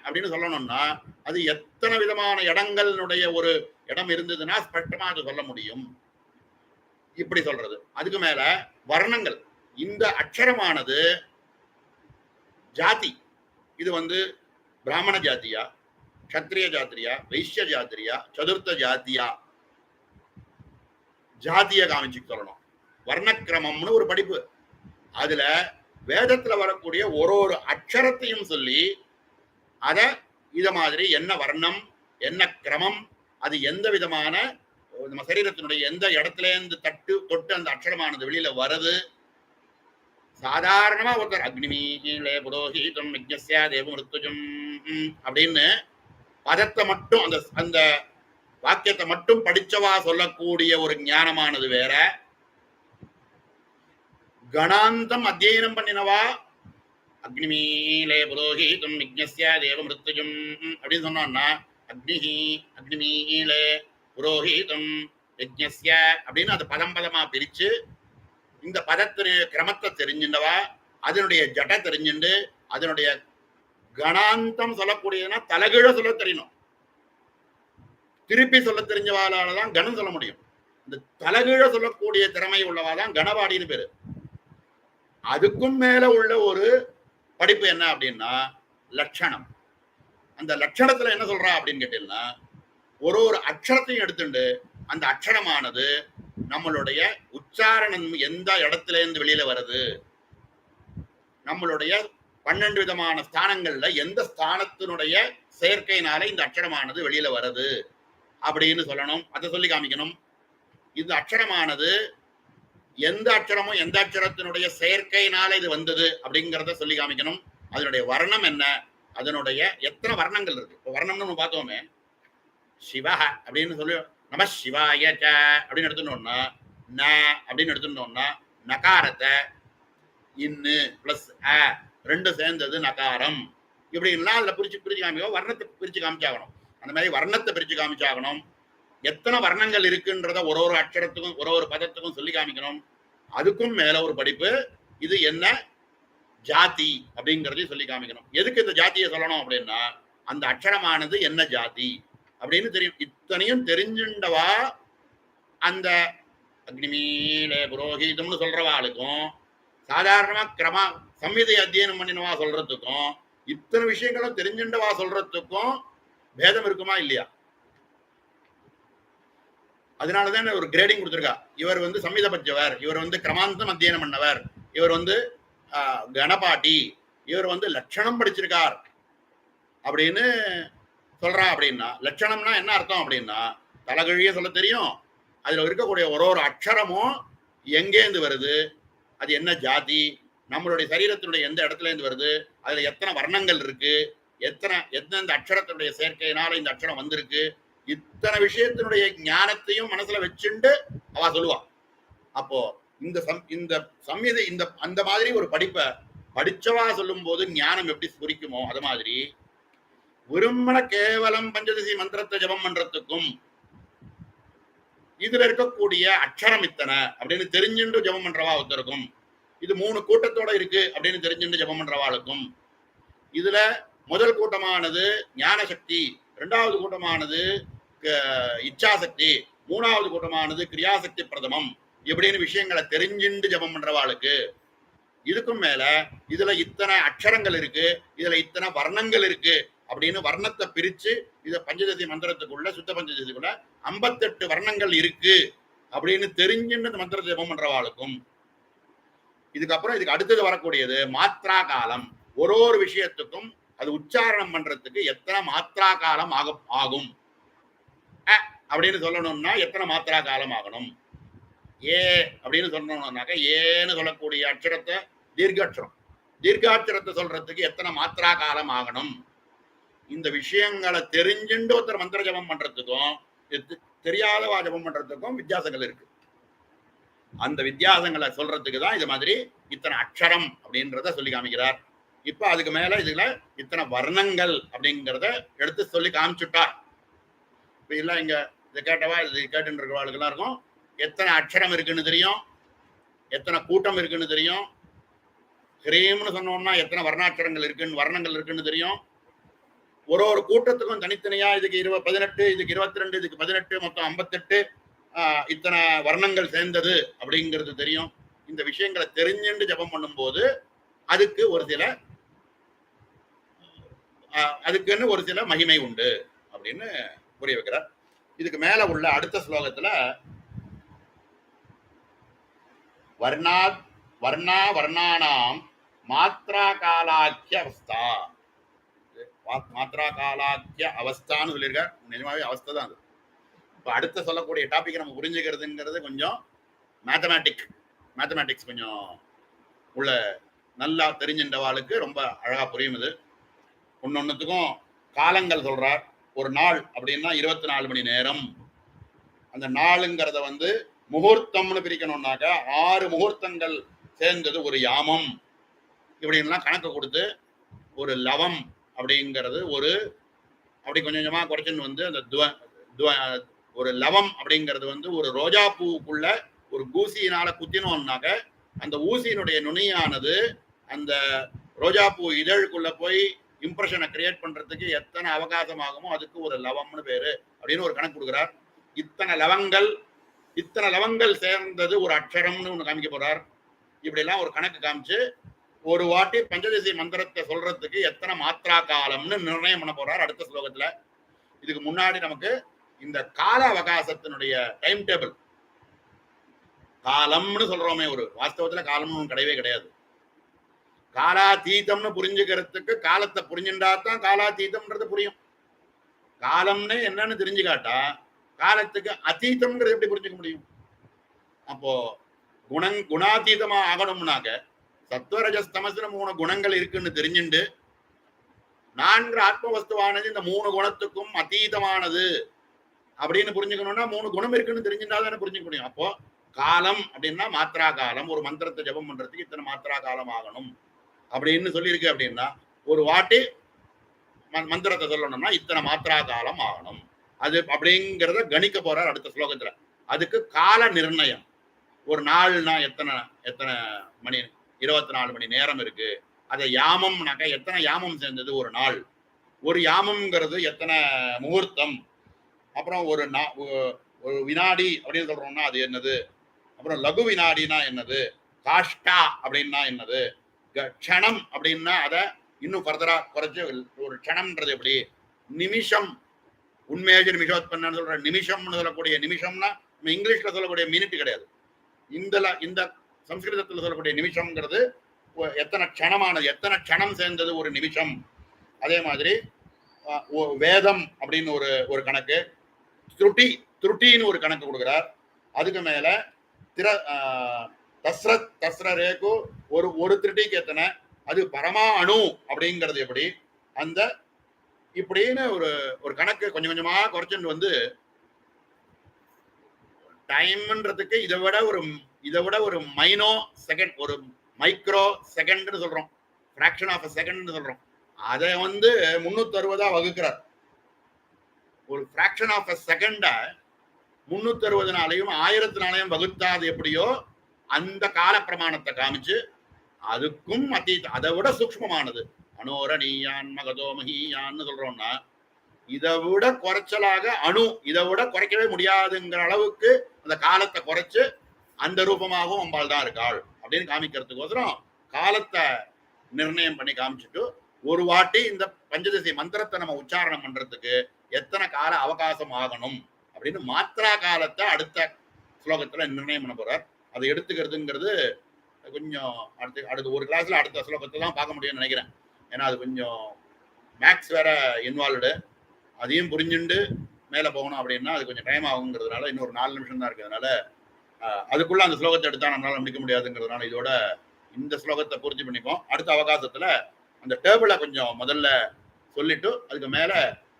அப்படின்னு சொல்லணும்னா அது எத்தனை விதமான இடங்களுடைய ஒரு இடம் இருந்ததுன்னா ஸ்பஷ்டமா அது சொல்ல முடியும். இப்படி சொல்றது. அதுக்கு மேல வர்ணங்கள். இந்த அக்ஷரமானது ஜாதி, இது பிராமண ஜாத்தியா, கத்திரிய ஜாத்திரியா, வைசிய ஜாத்திரியா, சதுர்த்த ஜாத்தியா, ஜாதிய காமிச்சு சொல்லணும். வர்ணக்கிரமம்னு ஒரு படிப்பு. அதுல வேதத்துல வரக்கூடிய ஒரு அக்ஷரத்தையும் சொல்லி அத இத மாதிரி என்ன வர்ணம், என்ன கிரமம், அது எந்த விதமான நம்ம சரீரத்தினுடைய எந்த இடத்துல இருந்து தொட்டு அந்த அக்ஷரமானது வெளியில வருது. சாதாரணமா ஒருத்தர் அக்னிமீலே புரோஹிதம் யஜ்ஞஸ்ய தேவமிருத்யுஜம் அப்படின்னு பதத்தை மட்டும் அந்த அந்த வாக்கியத்தை மட்டும் படிச்சவா சொல்லக்கூடிய ஒரு ஞானமானது வேற. கணாந்தம் அத்தியனம் பண்ணினவா அக்னிமீலே புரோஹிதம் யஜ்ஞஸ்ய தேவமிருத்யுஜம் அப்படின்னு சொன்னோம்னா அக்னிஹி அக்னிமீலே புரோஹிதம் யஜ்ஞஸ்ய அப்படின்னு அது பதம் பதமா பிரிச்சு இந்த பதத்தின் கிரமத்தை தெரிஞ்சின்றவா, அதனுடைய ஜட தெரிஞ்சுண்டு அதனுடைய கணாந்தம் சொல்லக்கூடியதுன்னா தலைகீழ சொல்ல தெரியணும். திருப்பி சொல்ல தெரிஞ்சவாளாலதான் கணம் சொல்ல முடியும். இந்த தலைகீழ சொல்லக்கூடிய திறமை உள்ளவாதான் கணவாடின்னு பேரு. அதுக்கும் மேல உள்ள ஒரு படிப்பு என்ன அப்படின்னா லட்சணம். அந்த லட்சணத்துல என்ன சொல்றா அப்படின்னு கேட்டீங்கன்னா ஒரு அக்ஷரத்தையும் எடுத்துட்டு அந்த அக்ஷரமானது நம்மளுடைய உச்சாரணம் எந்த இடத்துல இருந்து வெளியில வருது, நம்மளுடைய 12 விதமான ஸ்தானங்கள்ல எந்த ஸ்தானத்தினுடைய செயற்கையினால இந்த அக்ஷரமானது வெளியில வருது அப்படின்னு சொல்லணும். அதை சொல்லி காமிக்கணும். இந்த அக்ஷரமானது எந்த அக்ஷரமும் எந்த அக்ஷரத்தினுடைய செயற்கையினால இது வந்தது அப்படிங்கிறத சொல்லி காமிக்கணும். அதனுடைய வர்ணம் என்ன, அதனுடைய எத்தனை வர்ணங்கள் இருக்கு. இப்போ வர்ணம்னு நம்ம பார்த்தோமே, சிவ அப்படின்னு சொல்லி நம சிவாய அப்படின்னு எடுத்துட்டோம்னா ந அப்படின்னு எடுத்துட்டோம்னா நகாரத்தை இன்னு பிளஸ் அ ரெண்டு சேர்ந்தது நகாரம். இப்படின்னா அதுல பிரிச்சு காமிக்கணும். வர்ணத்தை பிரிச்சு காமிச்சாகணும். அந்த மாதிரி வர்ணத்தை பிரிச்சு காமிச்சாகணும். எத்தனை வர்ணங்கள் இருக்குன்றத ஒரு அக்ஷரத்துக்கும் ஒரு பதத்துக்கும் சொல்லி காமிக்கணும். அதுக்கும் மேல ஒரு படிப்பு, இது என்ன ஜாதி அப்படிங்கிறதையும் சொல்லி காமிக்கணும். எதுக்கு இந்த ஜாத்தியை சொல்லணும் அப்படின்னா அந்த அக்ஷரமானது என்ன ஜாதி அப்படின்னு தெரியும். இத்தனையும் தெரிஞ்சுண்டவா அந்த அக்னிமீலே புரோஹிதம்னு சொல்றவாளுக்கும் சாதாரணமா கிரமா சம்ஹிதை அத்தியனம் பண்ணினவா சொல்றதுக்கும் இத்தனை விஷயங்களும் தெரிஞ்சுண்டவா சொல்றதுக்கும் பேதம் இருக்குமா இல்லையா? அதனாலதான் ஒரு கிரேடிங் கொடுத்துருக்கா. இவர் சம்ஹித பட்சவர், இவர் கிரமாந்தம் அத்தியனம் பண்ணவர், இவர் கணபாட்டி, இவர் லட்சணம் படிச்சிருக்கார் அப்படின்னு சொல்றா. அப்படின்னா லட்சணம்னா என்ன அர்த்தம் அப்படின்னா தலகழிய சொல்ல தெரியும். அதுல இருக்கக்கூடிய ஒரு அக்ஷரமும் எங்கேருந்து வருது, அது என்ன ஜாதி, நம்மளுடைய சரீரத்தினுடைய எந்த இடத்துல இருந்து வருது, அதுல எத்தனை வர்ணங்கள் இருக்கு, எந்தெந்த அக்ஷரத்தினுடைய சேர்க்கையினால இந்த அக்ஷரம் வந்திருக்கு, இத்தனை விஷயத்தினுடைய ஞானத்தையும் மனசுல வச்சுண்டு அவ சொல்லுவா. அப்போ இந்த சம்ஹிதை இந்த அந்த மாதிரி ஒரு படிப்பை படிச்சவா சொல்லும் போது ஞானம் எப்படி புரிக்குமோ அது மாதிரி விரும்பன கேவலம் பஞ்சதசி மந்திரத்தை ஜபம் பண்றதுக்கும் இதுல இருக்கக்கூடிய அக்ஷரம் இத்தனை அப்படின்னு தெரிஞ்சுண்டு ஜபம் பண்றவா ஒருத்தருக்கும், இது 3 கூட்டத்தோட இருக்கு அப்படின்னு தெரிஞ்சுண்டு ஜபம் பண்றவாளுக்கும், இதுல முதல் கூட்டமானது ஞான சக்தி, 2வது கூட்டமானது இச்சாசக்தி, 3வது கூட்டமானது கிரியாசக்தி பிரதமம் எப்படின்னு விஷயங்களை தெரிஞ்சுண்டு ஜபம் பண்றவாளுக்கு, இதுக்கும் மேல இதுல இத்தனை அக்ஷரங்கள் இருக்கு, இதுல இத்தனை வர்ணங்கள் இருக்கு அப்படின்னு வர்ணத்தை பிரிச்சு இத பஞ்சதசி மந்திரத்துக்குள்ள சுத்த பஞ்சதசிக்குள்ள 58 வர்ணங்கள் இருக்கு அப்படின்னு தெரிஞ்சுன்னு இந்த மந்திரத்தை ஜபம் பண்றவாளுக்கும், இதுக்கப்புறம் இதுக்கு அடுத்தது வரக்கூடியது மாத்ரா காலம். ஒரு விஷயத்துக்கும் அது உச்சாரணம் பண்றதுக்கு எத்தனை மாத்ரா காலம் ஆகும் அப்படின்னு சொல்லணும்னா எத்தனை மாத்ரா காலம் ஆகணும். ஏ அப்படின்னு சொல்லணும்னாக்க ஏன்னு சொல்லக்கூடிய அக்ஷரத்தை தீர்க்காட்சரத்தை சொல்றதுக்கு எத்தனை மாத்ரா காலம் ஆகணும். இந்த விஷயங்களை தெரிஞ்சுண்டு ஒருத்தர் மந்திர ஜபம் பண்றதுக்கும் தெரியாதவா ஜபம் பண்றதுக்கும் வித்தியாசங்கள் இருக்கு. அந்த வித்தியாசங்களை சொல்றதுக்கு தான் இது மாதிரி இத்தனை அக்ஷரம் அப்படின்றத சொல்லி காமிக்கிறார். இப்ப அதுக்கு மேல இதுல இத்தனை வர்ணங்கள் அப்படிங்கிறத எடுத்து சொல்லி காமிச்சுட்டார். இப்ப இல்ல இங்க இதை கேட்டவா இது கேட்டு இருக்கிறவாளுக்கெல்லாம் இருக்கும், எத்தனை அக்ஷரம் இருக்குன்னு தெரியும், எத்தனை கூட்டம் இருக்குன்னு தெரியும், ஹ்ரீம்னு சொன்னோம்னா எத்தனை வர்ணாட்சரங்கள் இருக்குன்னு வர்ணங்கள் இருக்குன்னு தெரியும், ஒரு கூட்டத்துக்கும் தனித்தனியா இதுக்கு 18, இதுக்கு 22, இதுக்கு 18, மொத்தம் 58 இத்தனை வர்ணங்கள் சேர்ந்தது அப்படிங்கிறது தெரியும். இந்த விஷயங்களை தெரிஞ்சுண்டு ஜபம் பண்ணும்போது அதுக்கு அதுக்குன்னு ஒரு சில மகிமை உண்டு அப்படின்னு புரிய வைக்கிறார். இதுக்கு மேல உள்ள அடுத்த ஸ்லோகத்துல வர்ணானாம் மாத்ரா காலாக்கிய அவஸ்தா, மாத்ரா காலாக்கிய அவஸ்தான்னு சொல்லியிருக்கார். நிஜமாவே அவஸ்தை தான் அது. இப்ப அடுத்த சொல்லக்கூடிய டாபிக் நம்ம புரிஞ்சுக்கிறதுங்கிறது கொஞ்சம் மேத்தமேட்டிக்ஸ் கொஞ்சம் உள்ள நல்லா தெரிஞ்சின்றவாளுக்கு ரொம்ப அழகா புரியும். இது ஒன்னொன்னுத்துக்கும் காலங்கள் சொல்றார். ஒரு நாள் அப்படின்னா 24 மணி நேரம். அந்த நாளுங்கிறத முகூர்த்தம்னு பிரிக்கணும்னாக்க 6 முகூர்த்தங்கள் சேர்ந்தது ஒரு யாமம். இப்படின்லாம் கணக்கு கொடுத்து ஒரு லவம் அப்படிங்கிறது அப்படி கொஞ்சம் கொஞ்சமா குறைச்சுன்னு அந்த ஒரு லவம் அப்படிங்கிறது ஒரு ரோஜா பூவுக்குள்ள ஒரு ஊசியினால குத்தினோம்னாக்க அந்த ஊசியினுடைய நுனியானது அந்த ரோஜா பூ இதழுக்குள்ள போய் இம்ப்ரெஷனை கிரியேட் பண்றதுக்கு எத்தனை அவகாசம் ஆகுமோ அதுக்கு ஒரு லவம்னு பேரு அப்படின்னு ஒரு கணக்கு கொடுக்குறார். இத்தனை லவங்கள் சேர்ந்தது ஒரு அக்ஷரம்னு ஒண்ணு காமிக்க போறார். இப்படி எல்லாம் ஒரு கணக்கு காமிச்சு ஒரு வாட்டி பஞ்சதசி மந்திரத்தை சொல்றதுக்கு எத்தனை மாத்ரா காலம்னு நிர்ணயம் பண்ண போறார் அடுத்த ஸ்லோகத்துல. இதுக்கு முன்னாடி நமக்கு இந்த கால அவகாசத்தினுடைய டைம் டேபிள், காலம்னு சொல்றோமே, ஒரு வாஸ்தவத்துல காலம்னு கிடையவே கிடையாது. காலாதீதம்னு புரிஞ்சுக்கிறதுக்கு காலத்தை புரிஞ்சுட்டாதான் காலாதீதம்ன்றது புரியும். காலம்னு என்னன்னு தெரிஞ்சுக்காட்டா காலத்துக்கு அதீதம்ங்கிறது எப்படி புரிஞ்சுக்க முடியும்? அப்போ குணாதீதமா ஆகணும்னாக்க சத்வரஜஸ்தமஸ்னு 3 குணங்கள் இருக்குன்னு தெரிஞ்சுண்டு 4 ஆத்ம வஸ்துவானது இந்த 3 குணத்துக்கும் அதீதமானது அப்படின்னு புரிஞ்சுக்கணும்னா 3 குணம் இருக்குன்னு தெரிஞ்சுட்டாதானே புரிஞ்சுக்க முடியும். அப்போ காலம் அப்படின்னா மாத்ரா காலம், ஒரு மந்திரத்தை ஜபம் பண்றதுக்கு இத்தனை மாத்ரா காலம் ஆகணும் அப்படின்னு சொல்லியிருக்கு. அப்படின்னா ஒரு வாட்டி மந்திரத்தை சொல்லணும்னா இத்தனை மாத்ரா காலம் ஆகணும். அது அப்படிங்கிறத கணிக்க போறார் அடுத்த ஸ்லோகத்துல. அதுக்கு கால நிர்ணயம். ஒரு நாள்னா எத்தனை மணி, 24 மணி நேரம் இருக்கு. அதை யாமம்னாக்கா எத்தனை யாமம் சேர்ந்தது ஒரு நாள். ஒரு யாமம்ங்கிறது எத்தனை முகூர்த்தம், அப்புறம் ஒரு வினாடி அப்படின்னு சொல்றோம்னா அது என்னது, அப்புறம் லகு வினாடினா என்னது, காஷ்டா அப்படின்னா என்னது, க்ஷணம் அப்படின்னா அதை இன்னும் ஃபர்தரா குறைச்சு ஒரு க்ஷணம்ன்றது எப்படி, நிமிஷம் உண்மையாக நிமிஷோத்பன்னு சொல்ற நிமிஷம்னு சொல்லக்கூடிய நிமிஷம்னா நம்ம இங்கிலீஷ்ல சொல்லக்கூடிய மினிட் கிடையாது. இந்த சம்ஸ்கிருதத்தில் சொல்லக்கூடிய நிமிஷம்ங்கிறது எத்தனை க்ஷணமானது, எத்தனை க்ஷணம் சேர்ந்தது ஒரு நிமிஷம். அதே மாதிரி வேதம் அப்படின்னு ஒரு கணக்கு, திருட்டின்னு ஒரு கணக்கு கொடுக்கிறார். அதுக்கு மேல தஸ்ரேக்கு ஒரு திருட்டிக்கு எத்தனை, அது பரமா அணு அப்படிங்கிறது எப்படி, அந்த இப்படின்னு ஒரு கணக்கு கொஞ்சம் கொஞ்சமா குறைச்சுட்டு வந்து டைம்ன்றதுக்கு இதை விட ஒரு மைனோ செகண்ட், ஒரு மைக்ரோ செகண்ட் சொல்றோம், பிராக்ஷன் ஆஃப் செகண்ட் சொல்றோம், அதை 360 வகுக்கிறார். ஒரு பிராக்ஷன் ஆஃப் செகண்ட 360 1000 வகுத்தாது எப்படியோ அந்த கால பிரமாணத்தை காமிச்சு அதுக்கும் அதை விட சூக்ஷ்மமானது அனோரணீயான் மகதோ மகியான்னு சொல்றோம்னா இதை விட குறைச்சலாக இதை விட குறைக்கவே முடியாதுங்கிற அளவுக்கு அந்த காலத்தை குறைச்சு அந்த ரூபமாகவும் அம்பாள் தான் இருக்காள் அப்படின்னு காமிக்கிறதுக்கோசரம் காலத்தை நிர்ணயம் பண்ணி காமிச்சுட்டு ஒரு வாட்டி இந்த பஞ்சதசி மந்திரத்தை நம்ம உச்சாரணம் பண்றதுக்கு எத்தனை கால அவகாசம் ஆகணும் அப்படின்னு மாத்திரா காலத்தை அடுத்த ஸ்லோகத்துல நிர்ணயம் பண்ண போறார். அதை எடுத்துக்கிறதுங்கிறது கொஞ்சம் அடுத்து ஒரு கிளாஸ்ல அடுத்த ஸ்லோகத்தை தான் பார்க்க முடியும்னு நினைக்கிறேன். ஏன்னா அது கொஞ்சம் மேக்ஸ் வேற இன்வால்வ்டு, அதையும் புரிஞ்சுண்டு மேல போகணும் அப்படின்னா அது கொஞ்சம் டைம் ஆகுங்கிறதுனால இன்னொரு 4 நிமிஷம் தான் இருக்கிறதுனால அதுக்குள்ள அந்த ஸ்லோகத்தை எடுத்தா நம்மளால முடிக்க முடியாதுங்கிறதுனால இதோட இந்த ஸ்லோகத்தை பூர்த்தி பண்ணிப்போம். அடுத்த அவகாசத்துல அந்த டேபிளை கொஞ்சம் முதல்ல சொல்லிட்டு அதுக்கு மேல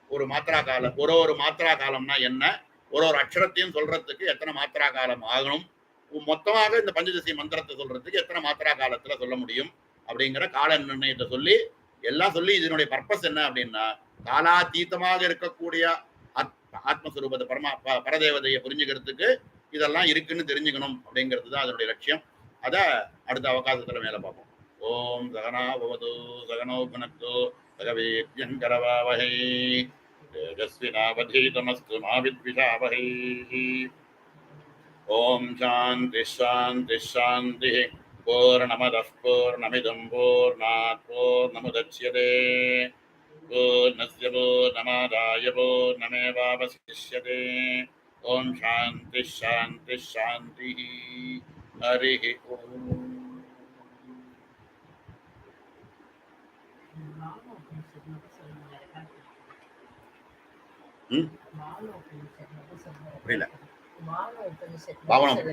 ஒரு மாத்திரா காலம், ஒரு மாத்திரா காலம்னா என்ன, ஒரு அக்ஷரத்தையும் சொல்றதுக்கு எத்தனை மாத்திரா காலம் ஆகணும், மொத்தமாக இந்த பஞ்சதசி மந்திரத்தை சொல்றதுக்கு எத்தனை மாத்திரா காலத்துல சொல்ல முடியும் அப்படிங்கிற கால நிர்ணயத்தை சொல்லி எல்லாம் சொல்லி இதனுடைய பர்பஸ் என்ன அப்படின்னா காலாதீதமாக இருக்கக்கூடிய ஆத்மஸ்வரூபத்தை பரதேவதையை புரிஞ்சுக்கிறதுக்கு இதெல்லாம் இருக்குன்னு தெரிஞ்சுக்கணும் அப்படிங்கிறது தான் அதனுடைய லட்சியம். அதை அடுத்த அவகாசத்துல மேல பார்ப்போம். ஓம் சகனா பவது சகனோ புனக்து சகவீர்யங்கரவாவஹை தேஜஸ்வினாவதீதமஸ்து மா வித்விஷாவஹை. ஓம் சாந்தி சாந்தி சாந்தி. பூர்ணமதః பூர்ணமிதம் பூர்ணாத் பூர்ணமுதச்யதே பூர்ணஸ்ய பூர்ணமாதாய பூர்ணமேவாவசிஷ்யதே. ஓம் சாந்தி சாந்தி சாந்தி. ஹரி ஓம். புரியல. பாவனம்